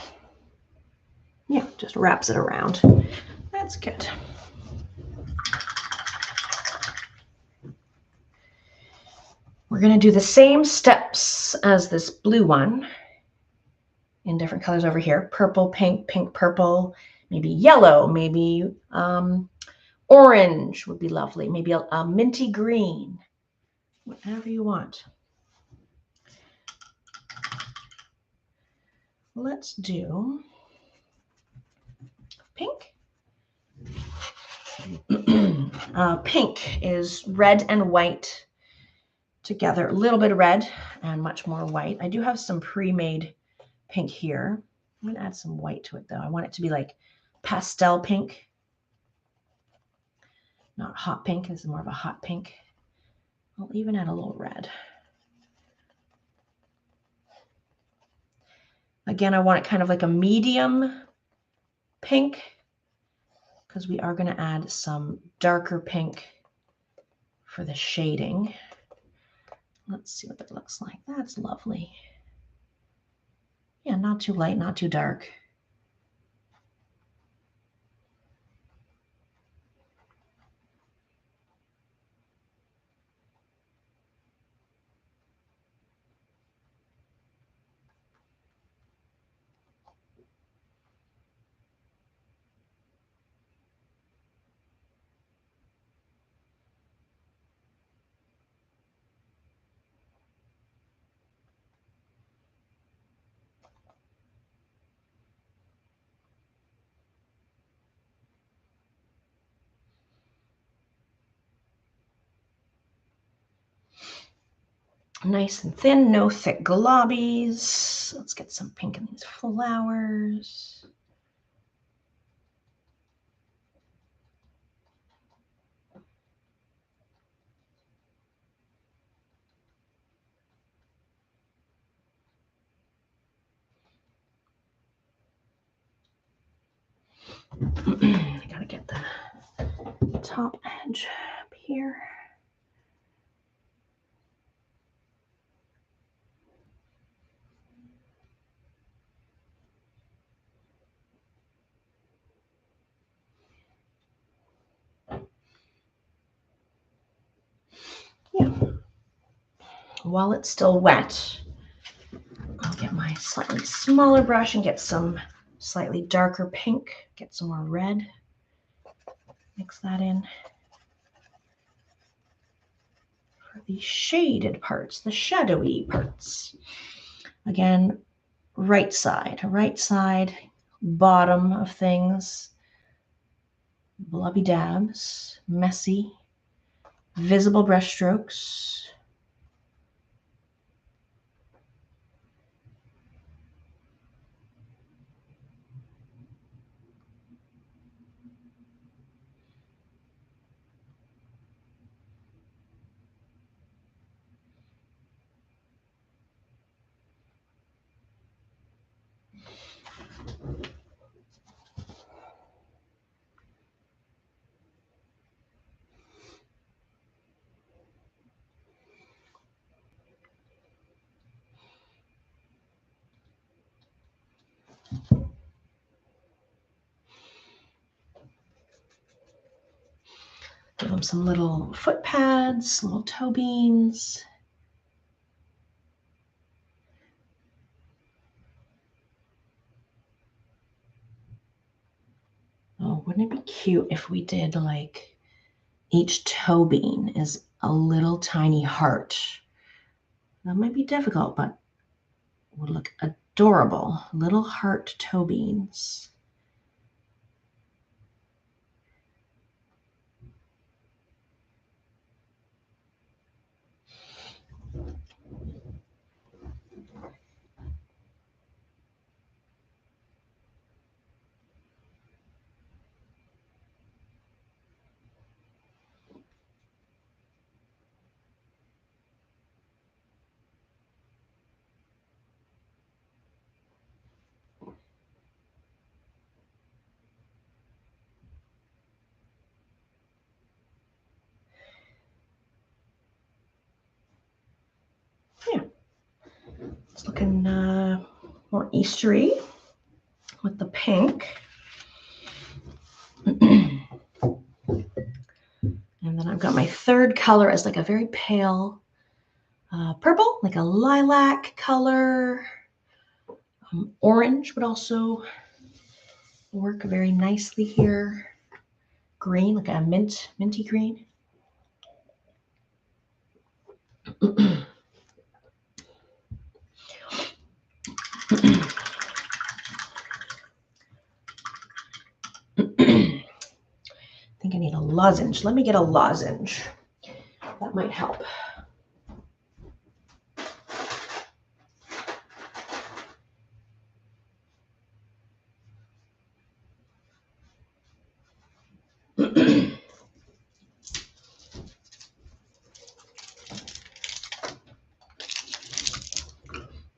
Yeah, just wraps it around. That's good. We're going to do the same steps as this blue one. in different colors over here. Purple, pink, pink, purple, maybe yellow, maybe orange would be lovely. Maybe a minty green, whatever you want. Let's do pink. Pink is red and white together. A little bit of red and much more white. I do have some pre-made pink here. I'm going to add some white to it though. I want it to be like pastel pink, not hot pink. This is more of a hot pink. I'll even add a little red. Again, I want it kind of like a medium pink because we are going to add some darker pink for the shading. Let's see what that looks like. That's lovely. Yeah, not too light, not too dark. Nice and thin, no thick globbies. Let's get some pink in these flowers. I gotta get the top edge up here. Yeah. While it's still wet, I'll get my slightly smaller brush and get some slightly darker pink, get some more red, mix that in for the shaded parts, the shadowy parts. Again, right side, bottom of things, blobby dabs, messy, visible brush strokes. Give them some little foot pads, little toe beans. Oh, wouldn't it be cute if we did like each toe bean is a little tiny heart? That might be difficult, but would look adorable. Little heart toe beans. Yeah, it's looking more Eastery with the pink. And then I've got my third color as like a very pale purple, like a lilac color. Orange would also work very nicely here. Green, like a minty green. I think I need a lozenge. Let me get a lozenge. That might help.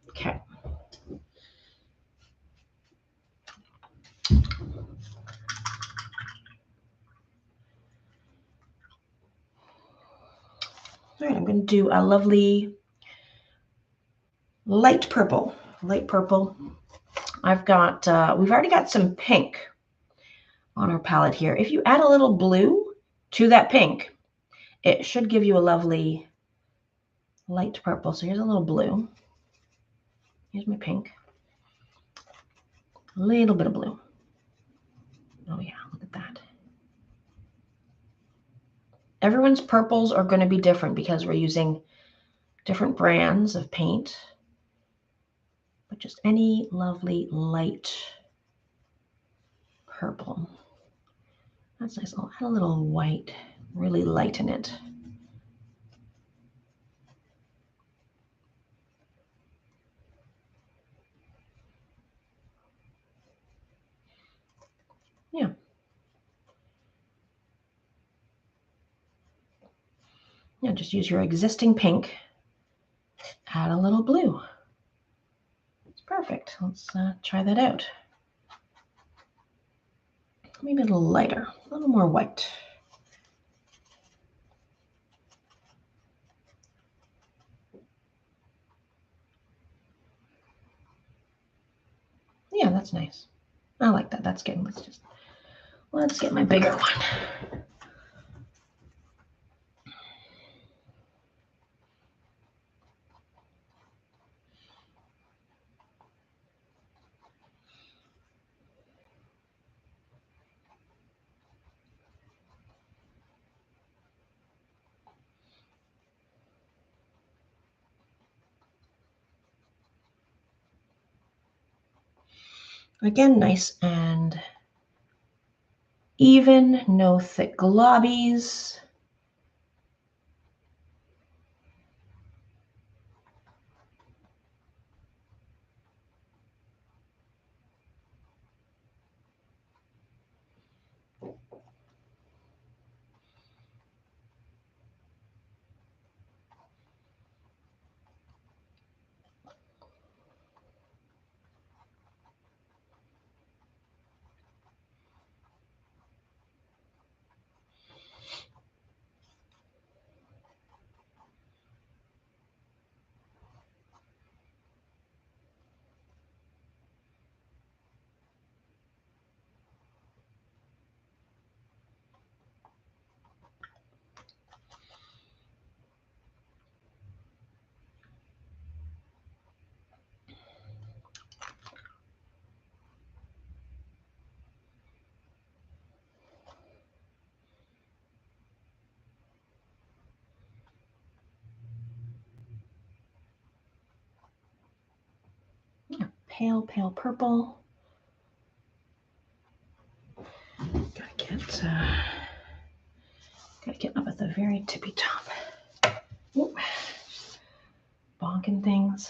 Okay. All right, I'm going to do a lovely light purple. Light purple. I've got, we've already got some pink on our palette here. If you add a little blue to that pink, it should give you a lovely light purple. So here's a little blue. Here's my pink. A little bit of blue. Oh yeah, look at that. Everyone's purples are going to be different because we're using different brands of paint. But just any lovely light purple. That's nice. I'll add a little white, really lighten it. Yeah. Yeah, just use your existing pink, add a little blue. It's perfect. Let's try that out. Maybe a little lighter, a little more white. Yeah, that's nice. I like that. That's good. Let's get my bigger one. Again, nice and even, no thick globbies. Yeah, pale purple. Gotta get up at the very tippy top. Ooh. Bonking things.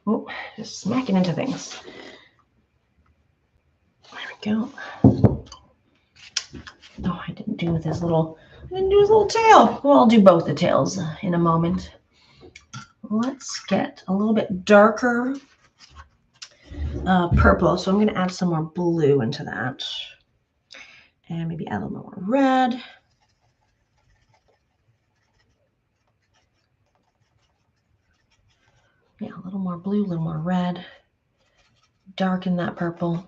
Oh, just smacking into things. There we go. Oh, I didn't do his little tail. Well, I'll do both the tails in a moment. Let's get a little bit darker purple. So I'm going to add some more blue into that. And maybe add a little more red. Yeah, a little more blue, a little more red. Darken that purple.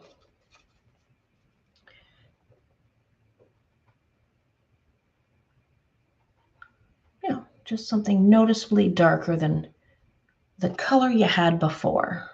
just something noticeably darker than the color you had before.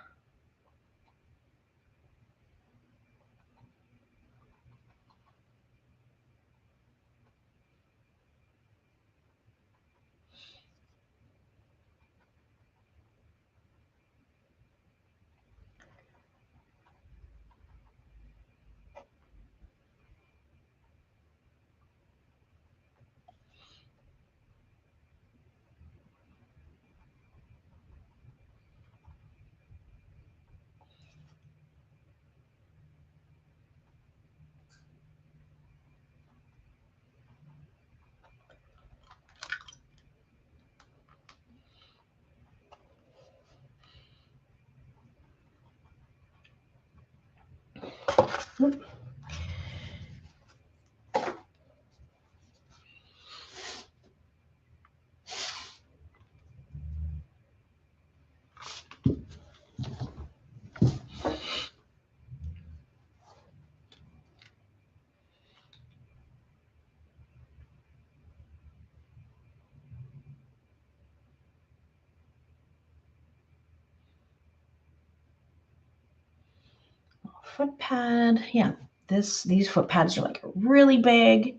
Foot pad, yeah. These foot pads are like really big.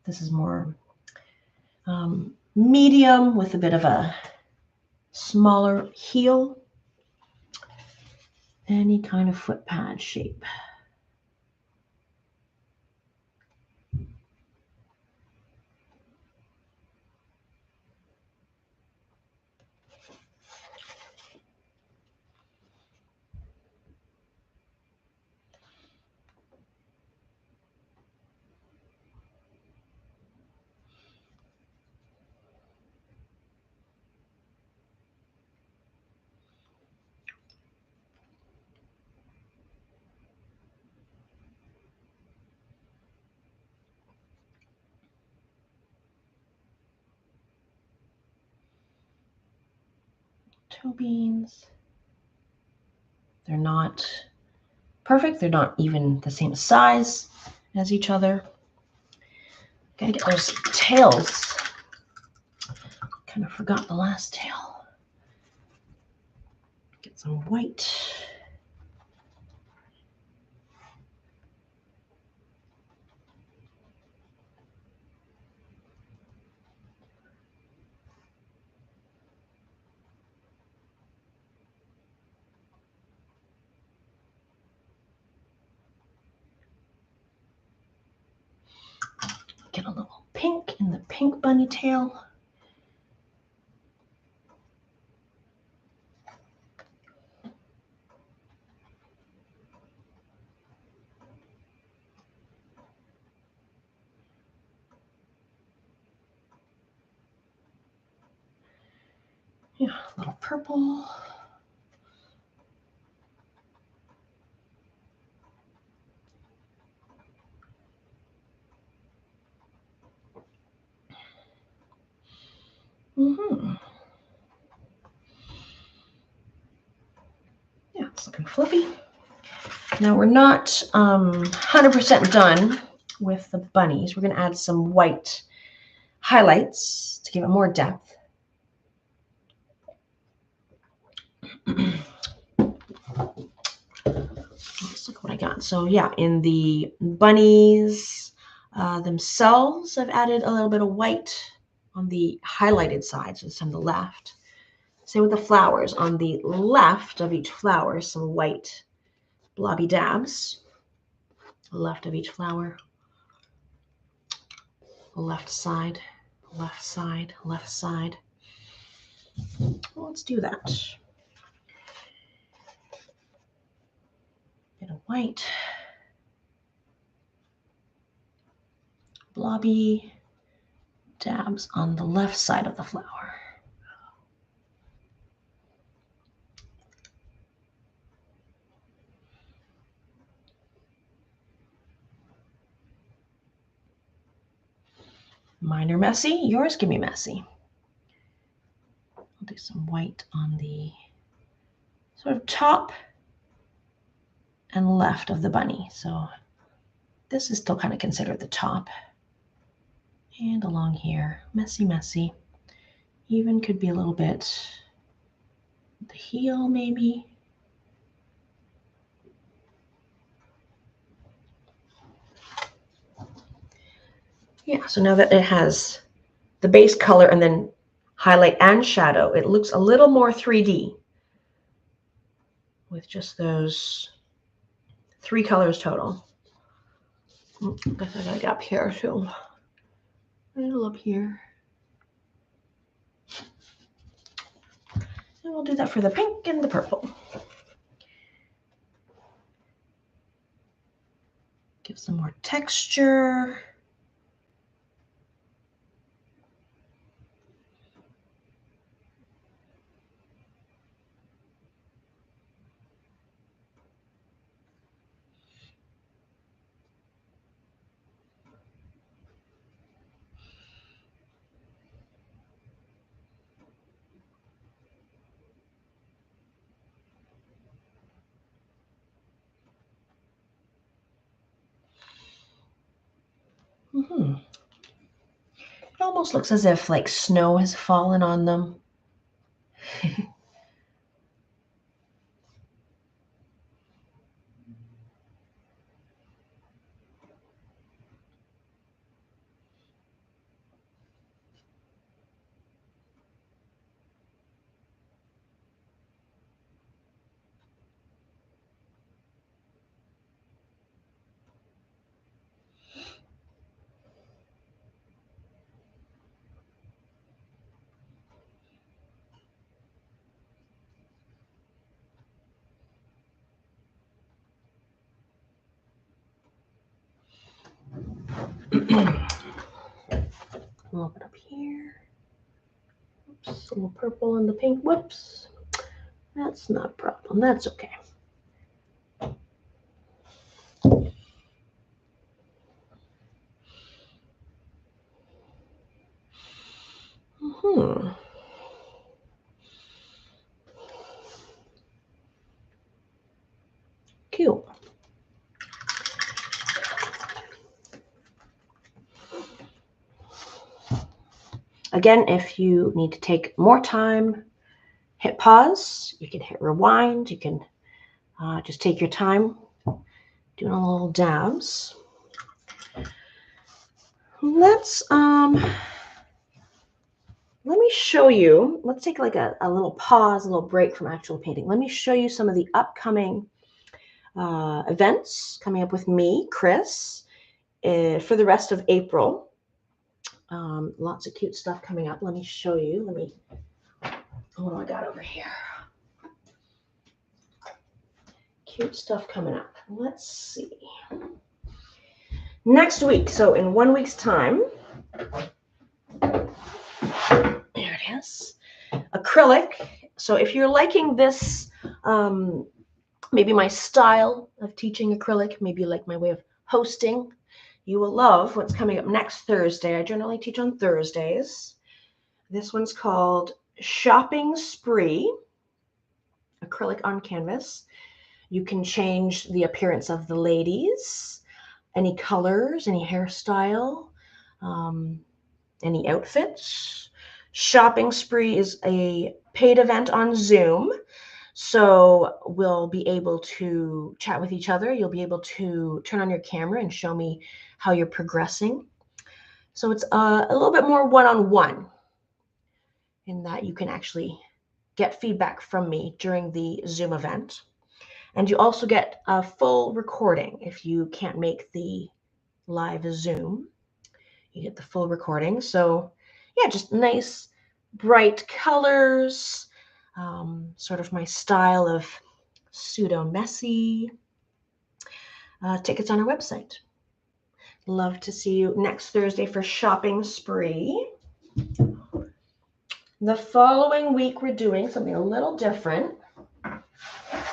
This is more medium with a bit of a smaller heel. Any kind of foot pad shape. Toe beans. They're not perfect. They're not even the same size as each other. Gotta get those tails. Kind of forgot the last tail. Get some white. Get a little pink in the pink bunny tail. Yeah, a little purple. Yeah, it's looking fluffy. Now we're not 100% done with the bunnies. We're going to add some white highlights to give it more depth. Let's look what I got. So yeah, in the bunnies themselves, I've added a little bit of white on the highlighted side, so it's on the left. Same with the flowers. On the left of each flower, some white blobby dabs. Left of each flower. Left side, left side, left side. Well, let's do that. Bit of white. Blobby dabs on the left side of the flower. Mine are messy. Yours can be messy. I'll do some white on the sort of top and left of the bunny. So this is still kind of considered the top. And along here, messy, messy. Even could be a little bit the heel maybe. Yeah, so now that it has the base color and then highlight and shadow, it looks a little more 3D with just those 3 colors total. I guess I got a gap here too. A little up here. And we'll do that for the pink and the purple. Give some more texture. It almost looks as if like snow has fallen on them. A little bit up here. Oops, a little purple and the pink. Whoops. That's not a problem. That's okay. Cute. Again, if you need to take more time, hit pause. You can hit rewind. You can just take your time doing a little dabs. Let's let me show you. Let's take like a little pause, a little break from actual painting. Let me show you some of the upcoming events coming up with me, Chris, for the rest of April. Lots of cute stuff coming up. Let me show you. What do I got over here? Cute stuff coming up. Let's see. Next week, so in 1 week's time, there it is. Acrylic. So if you're liking this, maybe my style of teaching acrylic, maybe you like my way of hosting, you will love what's coming up next Thursday. I generally teach on Thursdays. This one's called Shopping Spree, acrylic on canvas. You can change the appearance of the ladies, any colors, any hairstyle, any outfits. Shopping Spree is a paid event on Zoom. So we'll be able to chat with each other. You'll be able to turn on your camera and show me how you're progressing. So it's a little bit more one-on-one in that you can actually get feedback from me during the Zoom event. And you also get a full recording if you can't make the live Zoom. You get the full recording. So yeah, just nice, bright colors, sort of my style of pseudo-messy. Tickets on our website. Love to see you next Thursday for Shopping Spree. The following week, we're doing something a little different.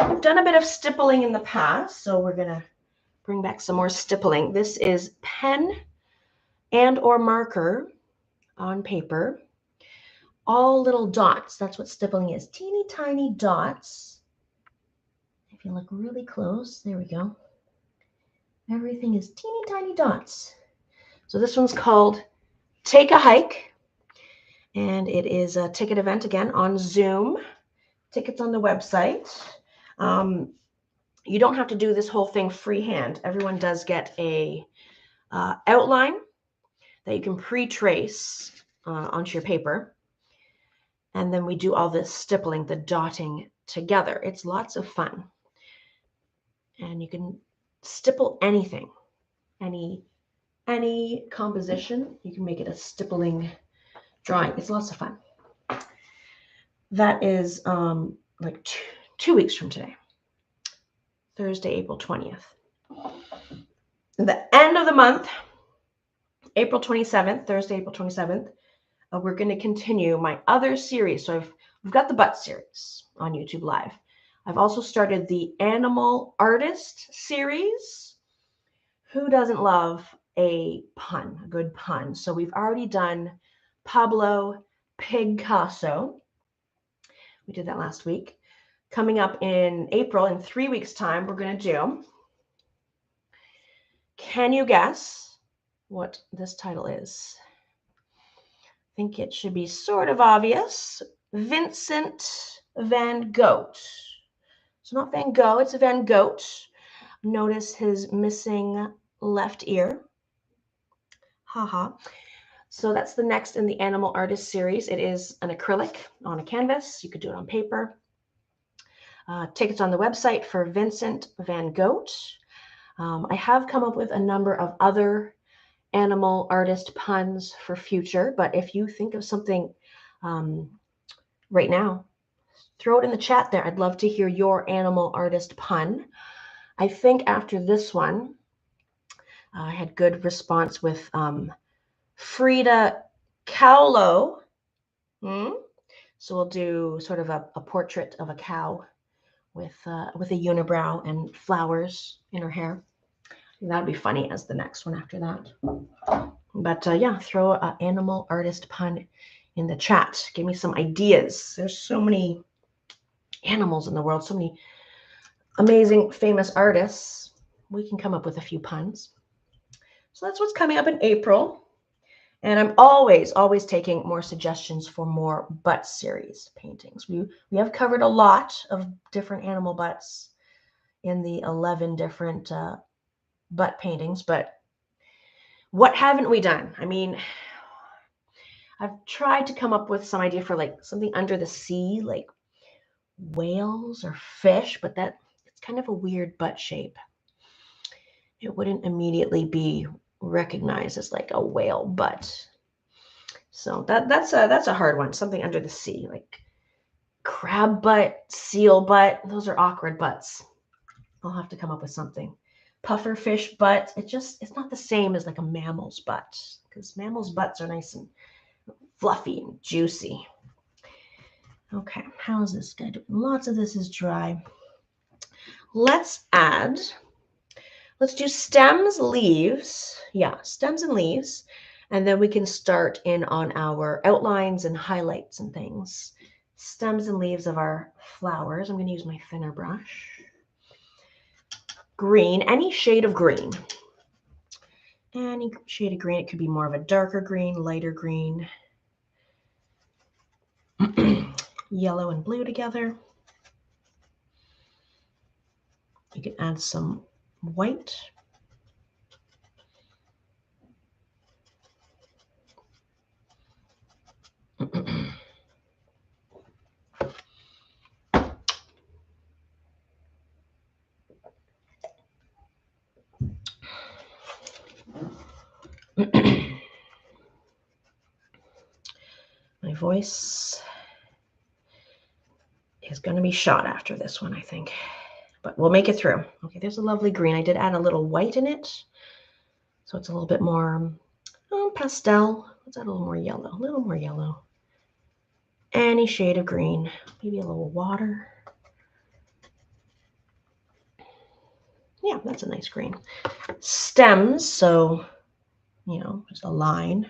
We've done a bit of stippling in the past, so we're going to bring back some more stippling. This is pen and or marker on paper. All little dots. That's what stippling is. Teeny tiny dots. If you look really close, there we go. Everything is teeny tiny dots. So this one's called Take a Hike. And it is a ticket event again on Zoom. Tickets on the website. You don't have to do this whole thing freehand. Everyone does get a outline that you can pre-trace onto your paper. And then we do all this stippling, the dotting together. It's lots of fun. And you can stipple anything, any composition. You can make it a stippling drawing. It's lots of fun. That is like two weeks from today, Thursday, April 20th. At the end of the month, April 27th, Thursday, April 27th, we're going to continue my other series. So we've got the butt series on YouTube Live. I've also started the Animal Artist series. Who doesn't love a pun, a good pun? So we've already done Pablo Picasso. We did that last week. Coming up in April, in 3 weeks' time, we're going to do, can you guess what this title is? I think it should be sort of obvious. Vincent van Gogh. It's not Van Gogh, it's Van Gogh. Notice his missing left ear. Haha. So that's the next in the Animal Artist series. It is an acrylic on a canvas. You could do it on paper. Tickets on the website for Vincent van Gogh. I have come up with a number of other animal artist puns for future, but if you think of something right now, throw it in the chat there. I'd love to hear your animal artist pun. I think after this one, I had good response with Frida Kahlo. So we'll do sort of a portrait of a cow with a unibrow and flowers in her hair. That'd be funny as the next one after that. But yeah, throw an animal artist pun in the chat. Give me some ideas. There's so many animals in the world, so many amazing, famous artists. We can come up with a few puns. So that's what's coming up in April. And I'm always taking more suggestions for more butt series paintings. We have covered a lot of different animal butts in the 11 different butt paintings, but what haven't we done? I mean, I've tried to come up with some idea for like something under the sea, like whales or fish, but it's kind of a weird butt shape. It wouldn't immediately be recognized as like a whale butt. So that's a hard one. Something under the sea, like crab butt, seal butt. Those are awkward butts. I'll have to come up with something. Puffer fish butt. It's not the same as like a mammal's butt, because mammals' butts are nice and fluffy and juicy. Okay, how's this guy doing? Lots of this is dry. Let's do stems, leaves. Yeah, stems and leaves. And then we can start in on our outlines and highlights and things. Stems and leaves of our flowers. I'm going to use my thinner brush. Green, any shade of green. Any shade of green. It could be more of a darker green, lighter green. Yellow and blue together. You can add some white. My voice is going to be shot after this one, I think, but we'll make it through. Okay, there's a lovely green. I did add a little white in it, so it's a little bit more pastel. Let's add a little more yellow, Any shade of green, maybe a little water. Yeah, that's a nice green. Stems, so, just a line.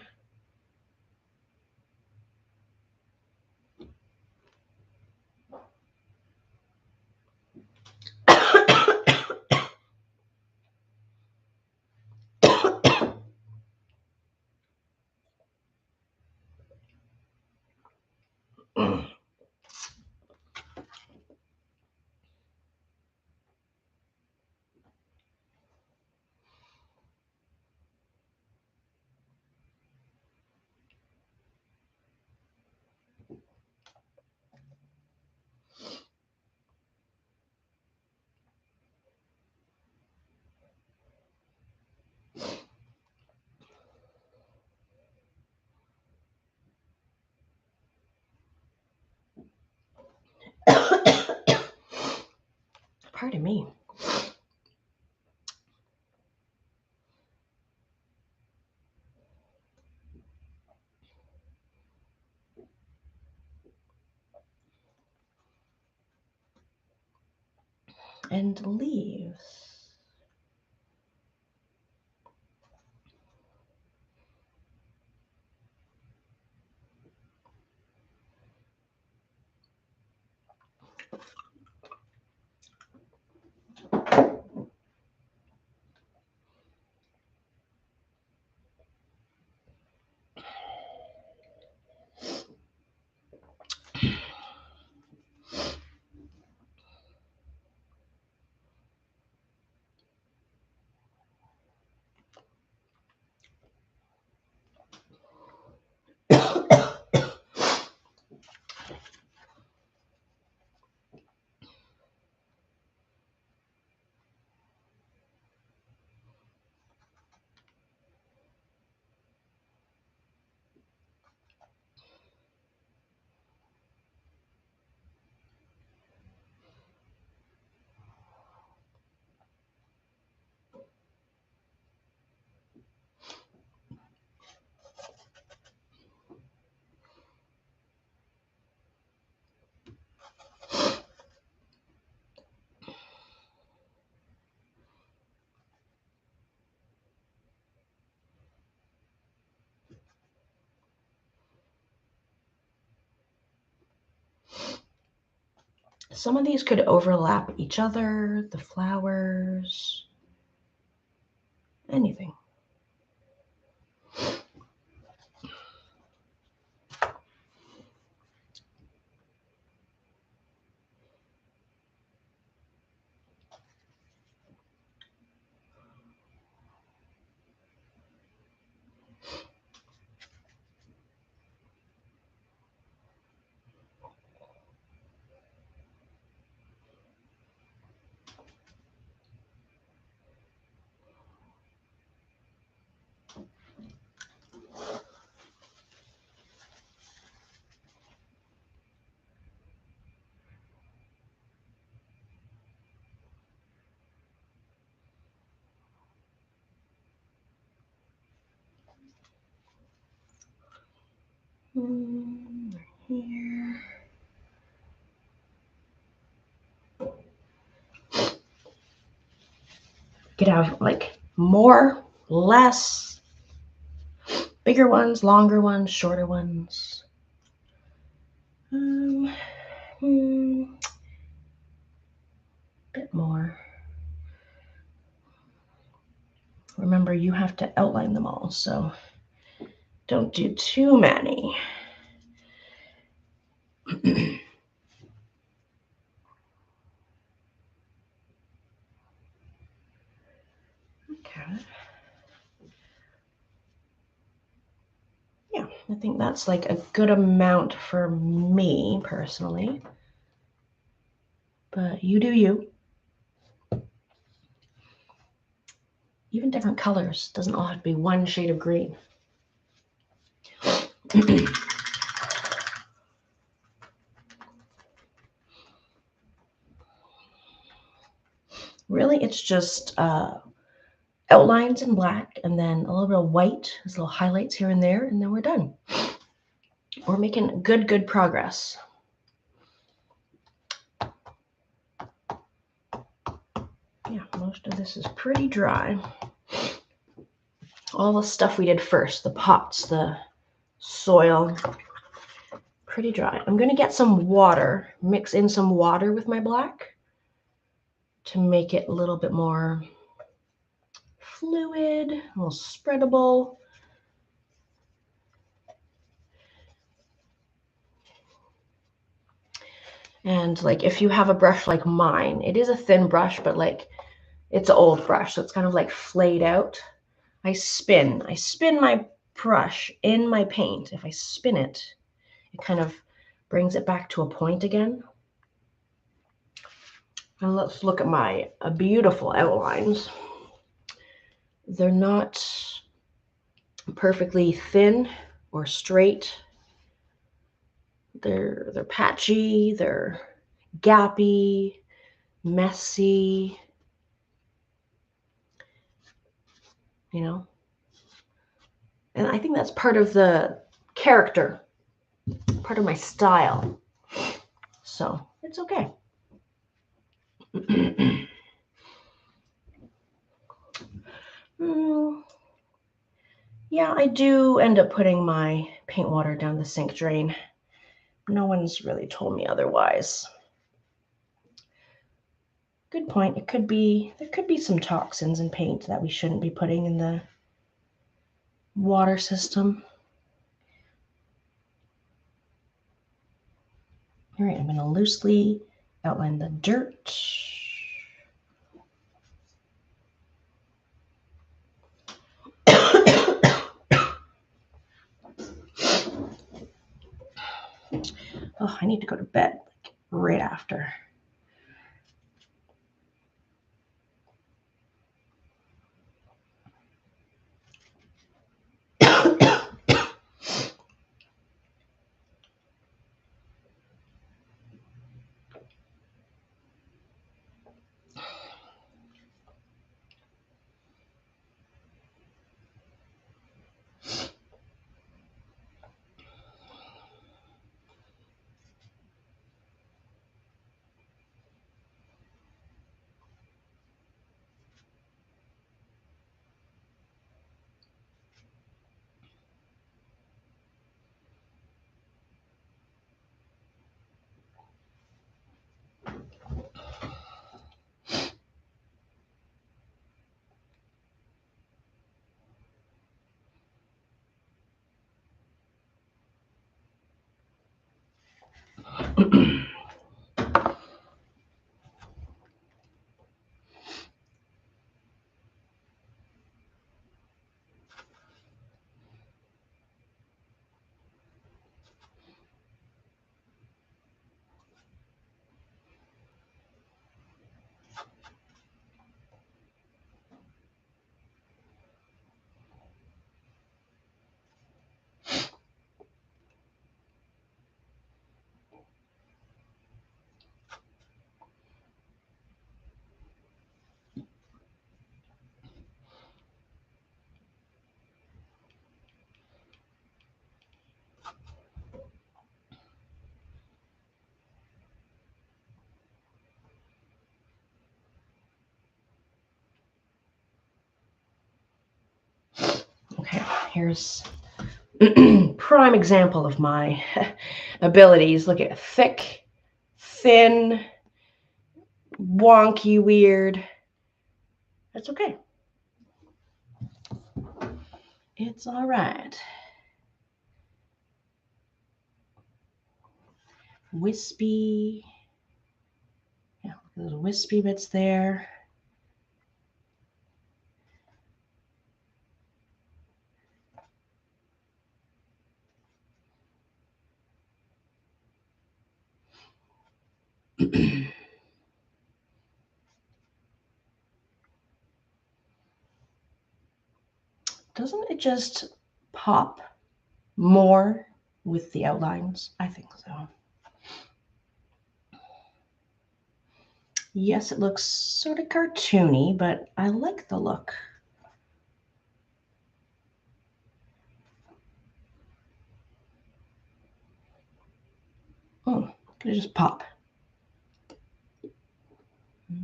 Pardon me. And leaves. Some of these could overlap each other, the flowers, anything. Here. You could have like more, less, bigger ones, longer ones, shorter ones. Bit more. Remember, you have to outline them all, so don't do too many. Okay. Yeah, I think that's like a good amount for me personally. But you do you. Even different colors. Doesn't all have to be one shade of green. Really, it's just outlines in black and then a little bit of white, there's little highlights here and there, and then we're done. We're making good progress. Yeah, most of this is pretty dry. All the stuff we did first, the pots, the soil, pretty dry. I'm going to get some water, mix in some water with my black to make it a little bit more fluid, a little spreadable. And like if you have a brush like mine, it is a thin brush, but like it's an old brush, so it's kind of like flayed out. I spin my brush in my paint. If I spin it, it kind of brings it back to a point again. And let's look at my beautiful outlines. They're not perfectly thin or straight. They're patchy, they're gappy, messy, you know. And I think that's part of the character, part of my style. So it's okay. Yeah, I do end up putting my paint water down the sink drain. No one's really told me otherwise. Good point. There could be some toxins in paint that we shouldn't be putting in the water system. All right, I'm going to loosely outline the dirt. Oh, I need to go to bed right after. Okay, here's prime example of my abilities. Look at thick, thin, wonky, weird. That's okay. It's all right. Wispy. Yeah, little wispy bits there. Doesn't it just pop more with the outlines? I think so. Yes, it looks sort of cartoony, but I like the look. Oh, gonna just pop.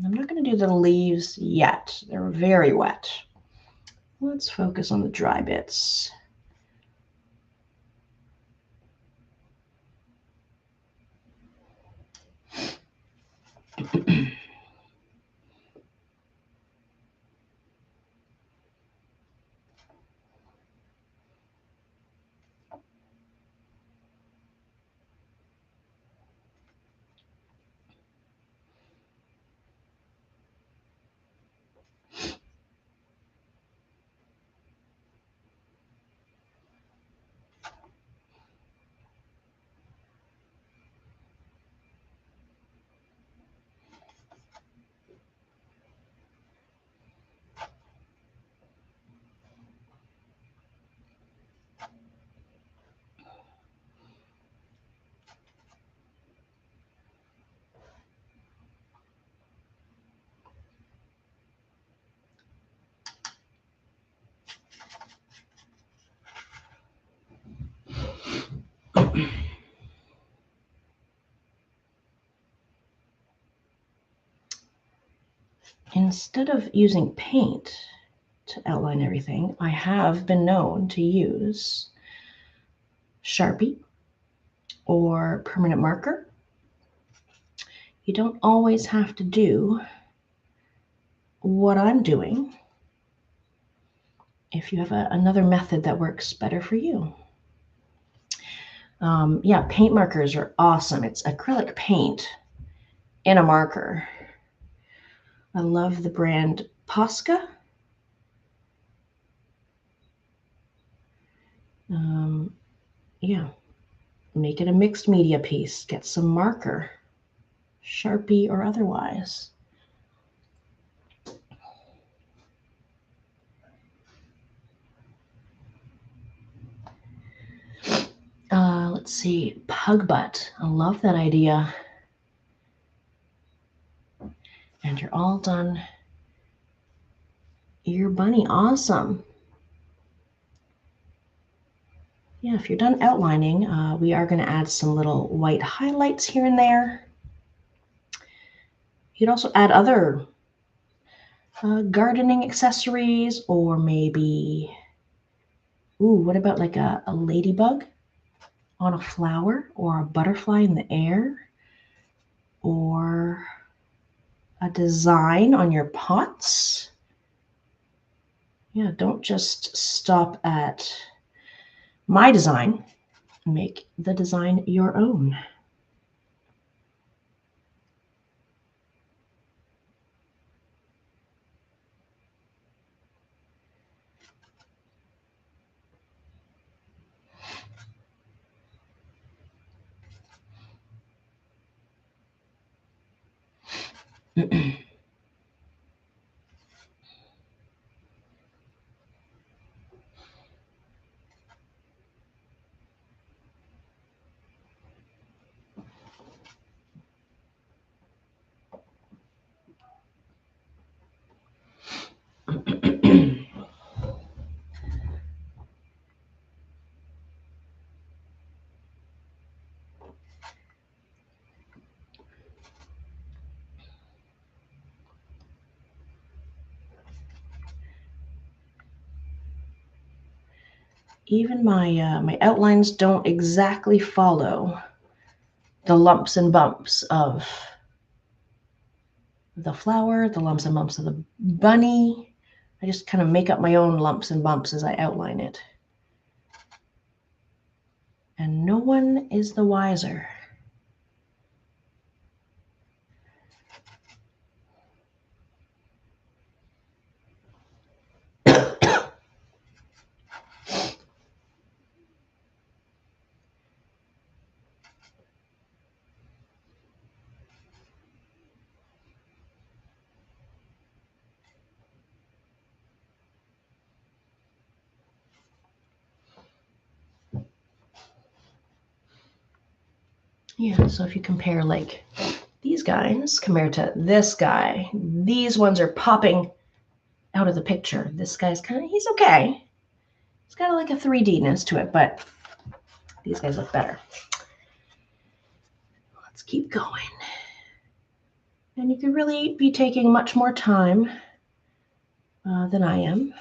I'm not going to do the leaves yet. They're very wet. Let's focus on the dry bits. instead of using paint to outline everything, I have been known to use Sharpie or permanent marker. You don't always have to do what I'm doing if you have another method that works better for you. Yeah, paint markers are awesome. It's acrylic paint in a marker. I love the brand Posca. Yeah, make it a mixed media piece. Get some marker, Sharpie or otherwise. Let's see, pug butt. I love that idea. And you're all done. Ear bunny, awesome. Yeah, if you're done outlining, we are going to add some little white highlights here and there. You could also add other gardening accessories, or maybe, ooh, what about like a ladybug on a flower, or a butterfly in the air, or a design on your pots? Yeah, don't just stop at my design. Make the design your own. Even my outlines don't exactly follow the lumps and bumps of the flower, the lumps and bumps of the bunny. I just kind of make up my own lumps and bumps as I outline it. And no one is the wiser. Yeah, so if you compare like these guys compared to this guy, these ones are popping out of the picture. This guy's he's okay. It's got like a 3D-ness to it, but these guys look better. Let's keep going. And you could really be taking much more time than I am.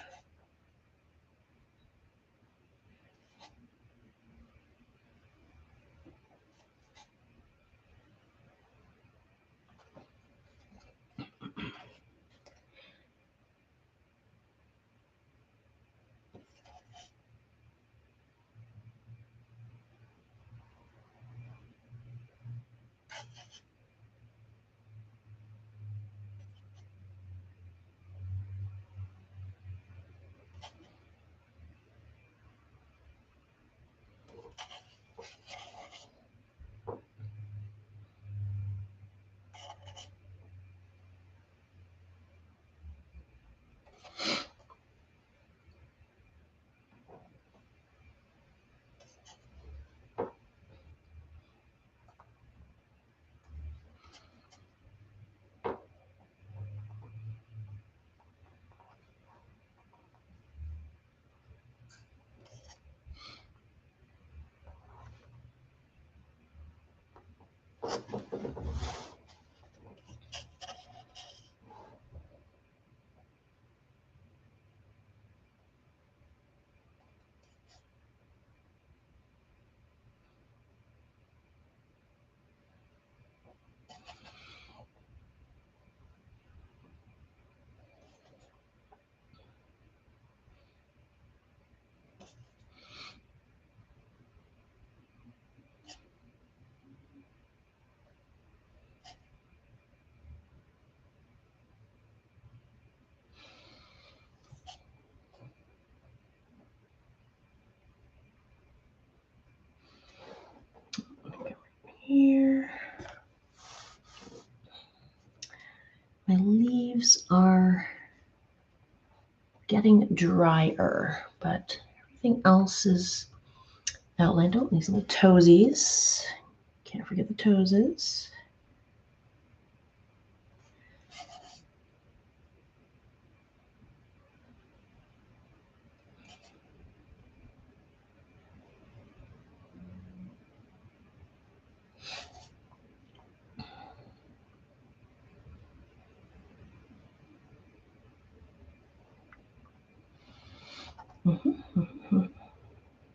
here. My leaves are getting drier, but everything else is outlined. Oh, these little toesies. Can't forget the toesies.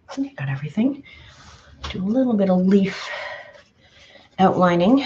I think I got everything. Do a little bit of leaf outlining.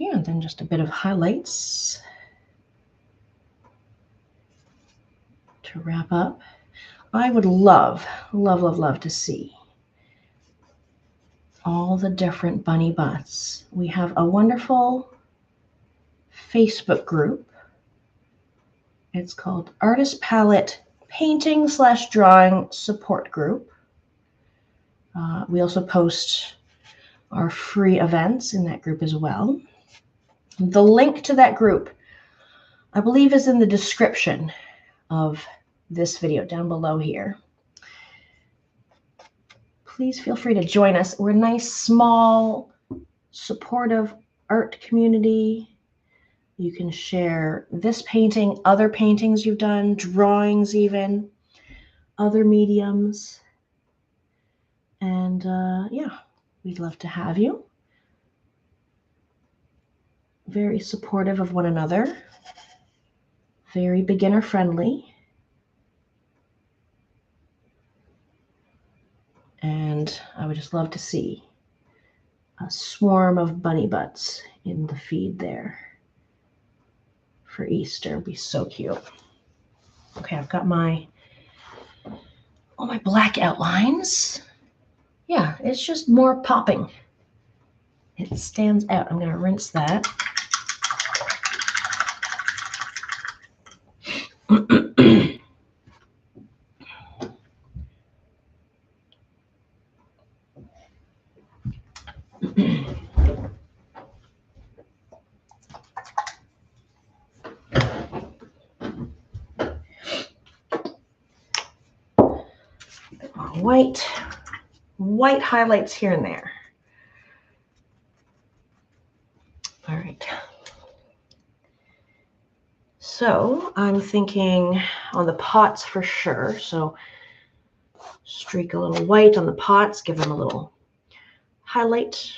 Yeah, and then just a bit of highlights to wrap up. I would love, love, love, love to see all the different bunny butts. We have a wonderful Facebook group. It's called Artist Palette Painting / Drawing Support Group. We also post our free events in that group as well. The link to that group, I believe, is in the description of this video down below here. Please feel free to join us. We're a nice, small, supportive art community. You can share this painting, other paintings you've done, drawings even, other mediums. And yeah, we'd love to have you. Very supportive of one another. Very beginner friendly. And I would just love to see a swarm of bunny butts in the feed there for Easter. It'd be so cute. Okay, I've got all my black outlines. Yeah, it's just more popping. It stands out. I'm going to rinse that. White highlights here and there. All right. So I'm thinking on the pots for sure. So streak a little white on the pots, give them a little highlight,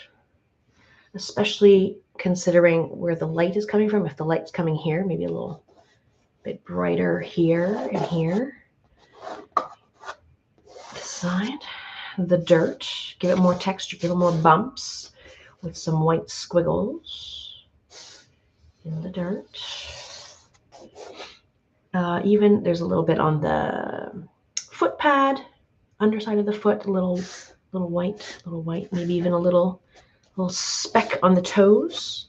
especially considering where the light is coming from. If the light's coming here, maybe a little bit brighter here and here. This side. The dirt, give it more texture, give it more bumps with some white squiggles in the dirt. Even there's a little bit on the foot pad, underside of the foot, a little white, maybe even a little speck on the toes.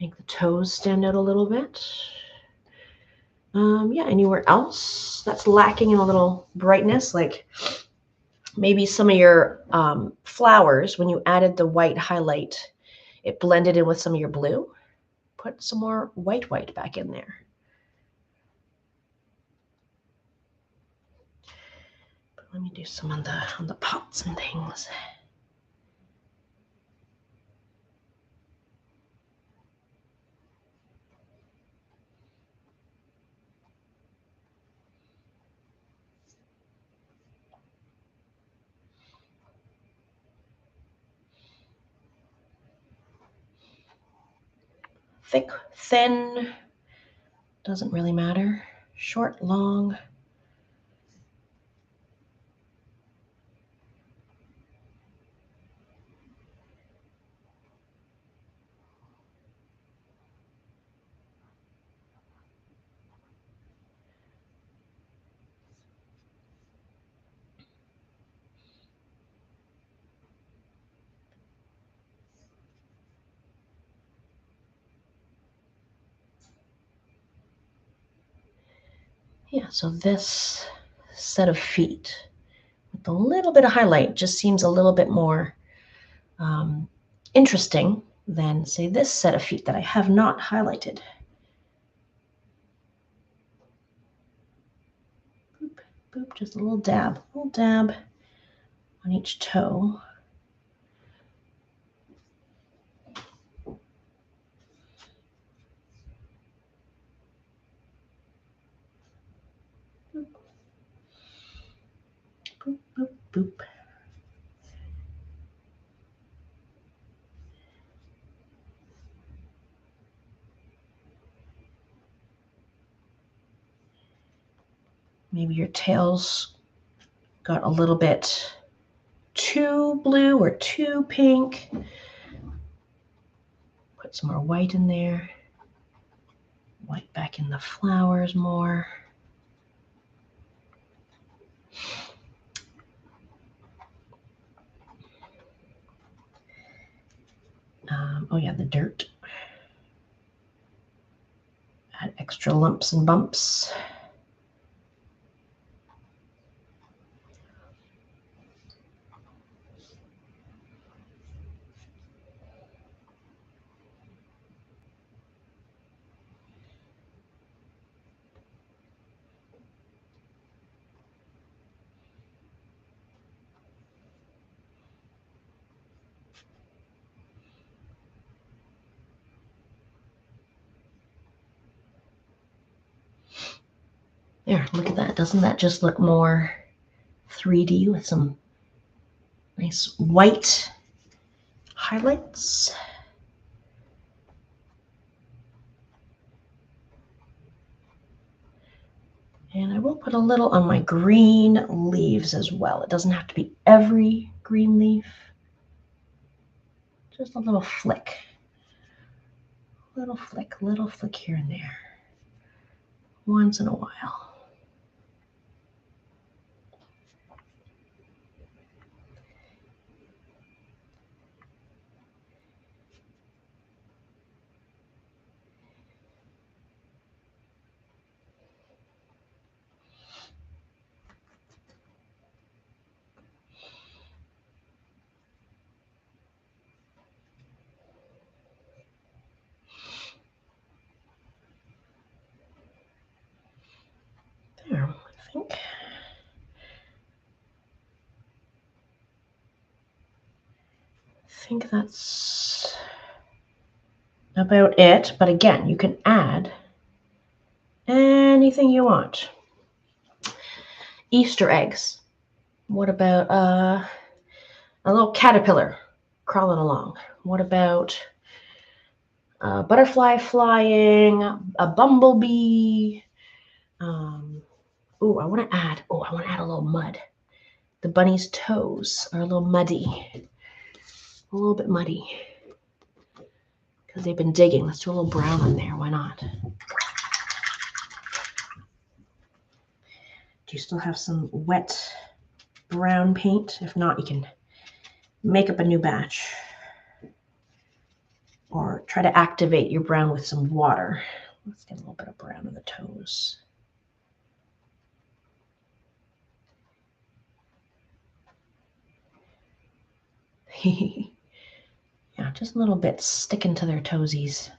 Make the toes stand out a little bit. Yeah, anywhere else that's lacking in a little brightness, like maybe some of your flowers, when you added the white highlight, it blended in with some of your blue. Put some more white back in there. But let me do some on the pots and things. Thick, thin, doesn't really matter. Short, long. Yeah, so this set of feet with a little bit of highlight just seems a little bit more interesting than, say, this set of feet that I have not highlighted. Boop, boop, just a little dab on each toe. Boop, boop, boop, boop. Maybe your tail's got a little bit too blue or too pink. Put some more white in there. White back in the flowers more. Oh yeah, the dirt. Add extra lumps and bumps. There, look at that. Doesn't that just look more 3D with some nice white highlights? And I will put a little on my green leaves as well. It doesn't have to be every green leaf. Just a little flick. Little flick here and there. Once in a while. There, I think that's about it. But again, you can add anything you want. Easter eggs. What about a little caterpillar crawling along? What about a butterfly flying, a bumblebee? I want to add a little mud. The bunny's toes are a little muddy. A little bit muddy. Because they've been digging. Let's do a little brown on there. Why not? Do you still have some wet brown paint? If not, you can make up a new batch. Or try to activate your brown with some water. Let's get a little bit of brown on the toes. Yeah, just a little bit sticking to their toesies.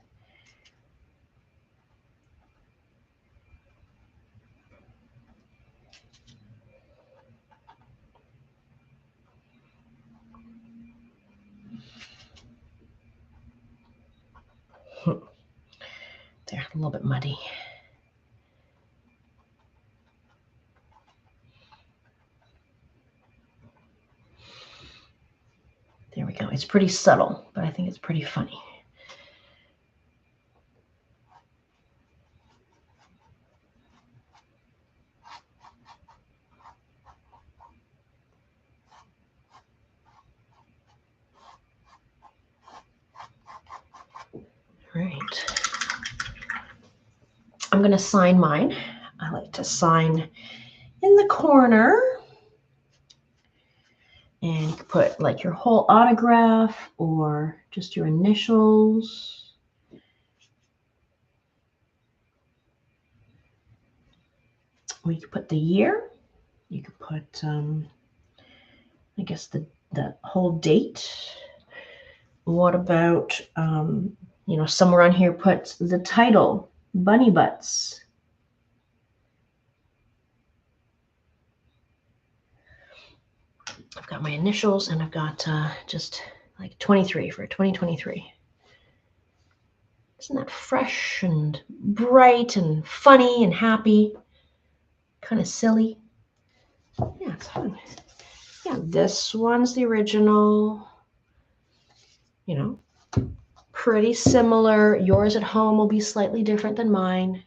They're a little bit muddy. There we go. It's pretty subtle, but I think it's pretty funny. Right. I'm going to sign mine. I like to sign in the corner. And you can put like your whole autograph or just your initials. Or you could put the year. You could put, I guess, the whole date. What about, you know, somewhere on here put the title, Bunny Butts. I've got my initials and I've got just like 23 for 2023. Isn't that fresh and bright and funny and happy? Kind of silly. Yeah, it's fun. Yeah, this one's the original. You know, pretty similar. Yours at home will be slightly different than mine.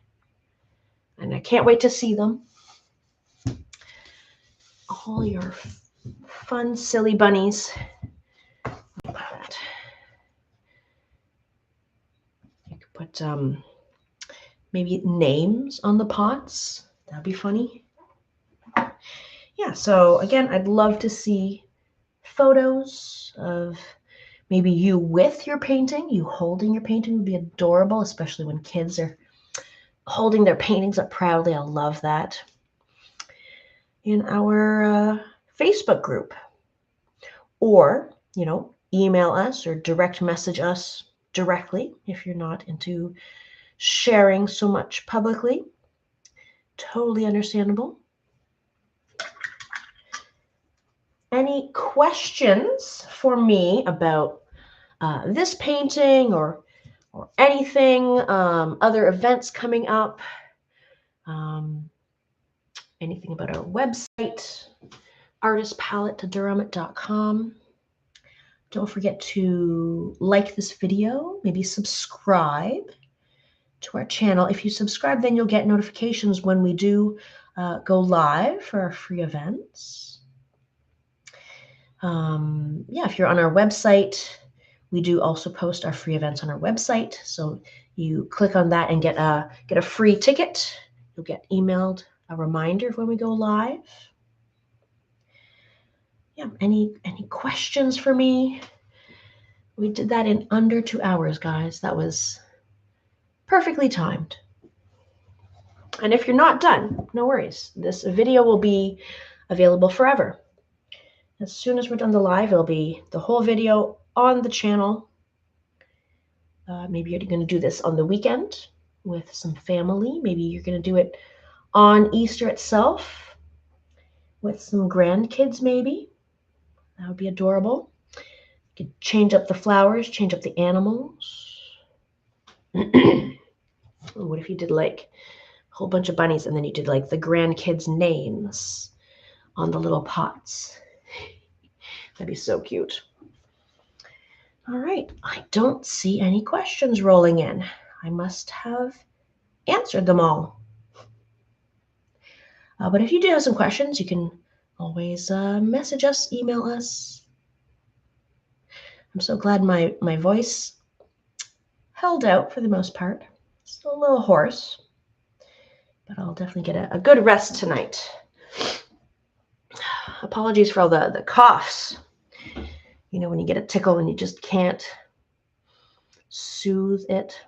And I can't wait to see them. All your fun, silly bunnies. Look at that. You could put maybe names on the pots. That'd be funny. Yeah, so again, I'd love to see photos of maybe you with your painting. You holding your painting would be adorable, especially when kids are holding their paintings up proudly. I love that. In our Facebook group. Or, you know, email us or direct message us directly if you're not into sharing so much publicly. Totally understandable. Any questions for me about this painting or anything, other events coming up, anything about our website, artistpalette.durham.com. Don't forget to like this video, maybe subscribe to our channel. If you subscribe, then you'll get notifications when we do go live for our free events. Yeah, if you're on our website, we do also post our free events on our website. So you click on that and get a free ticket. You'll get emailed a reminder of when we go live. Yeah, any questions for me? We did that in under 2 hours, guys. That was perfectly timed. And if you're not done, no worries. This video will be available forever. As soon as we're done the live, it'll be the whole video on the channel. Maybe you're going to do this on the weekend with some family. Maybe you're going to do it on Easter itself with some grandkids, maybe. That would be adorable. You could change up the flowers, change up the animals. What if you did like a whole bunch of bunnies and then you did like the grandkids' names on the little pots? That'd be so cute. All right, I don't see any questions rolling in. I must have answered them all. But if you do have some questions, you can always message us, email us. I'm so glad my voice held out for the most part. Still a little hoarse, but I'll definitely get a good rest tonight. Apologies for all the coughs. You know, when you get a tickle and you just can't soothe it.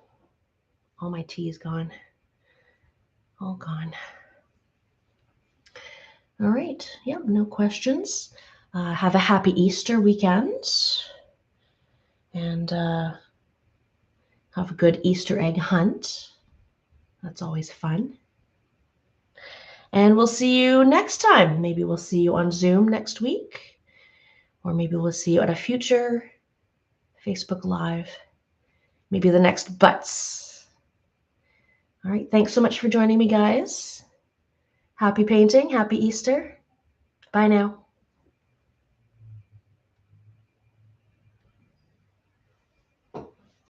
All my tea is gone. All gone. All right. Yeah, no questions. Have a happy Easter weekend. And have a good Easter egg hunt. That's always fun. And we'll see you next time. Maybe we'll see you on Zoom next week. Or maybe we'll see you at a future Facebook Live. Maybe the next butts. All right. Thanks so much for joining me, guys. Happy painting. Happy Easter. Bye now.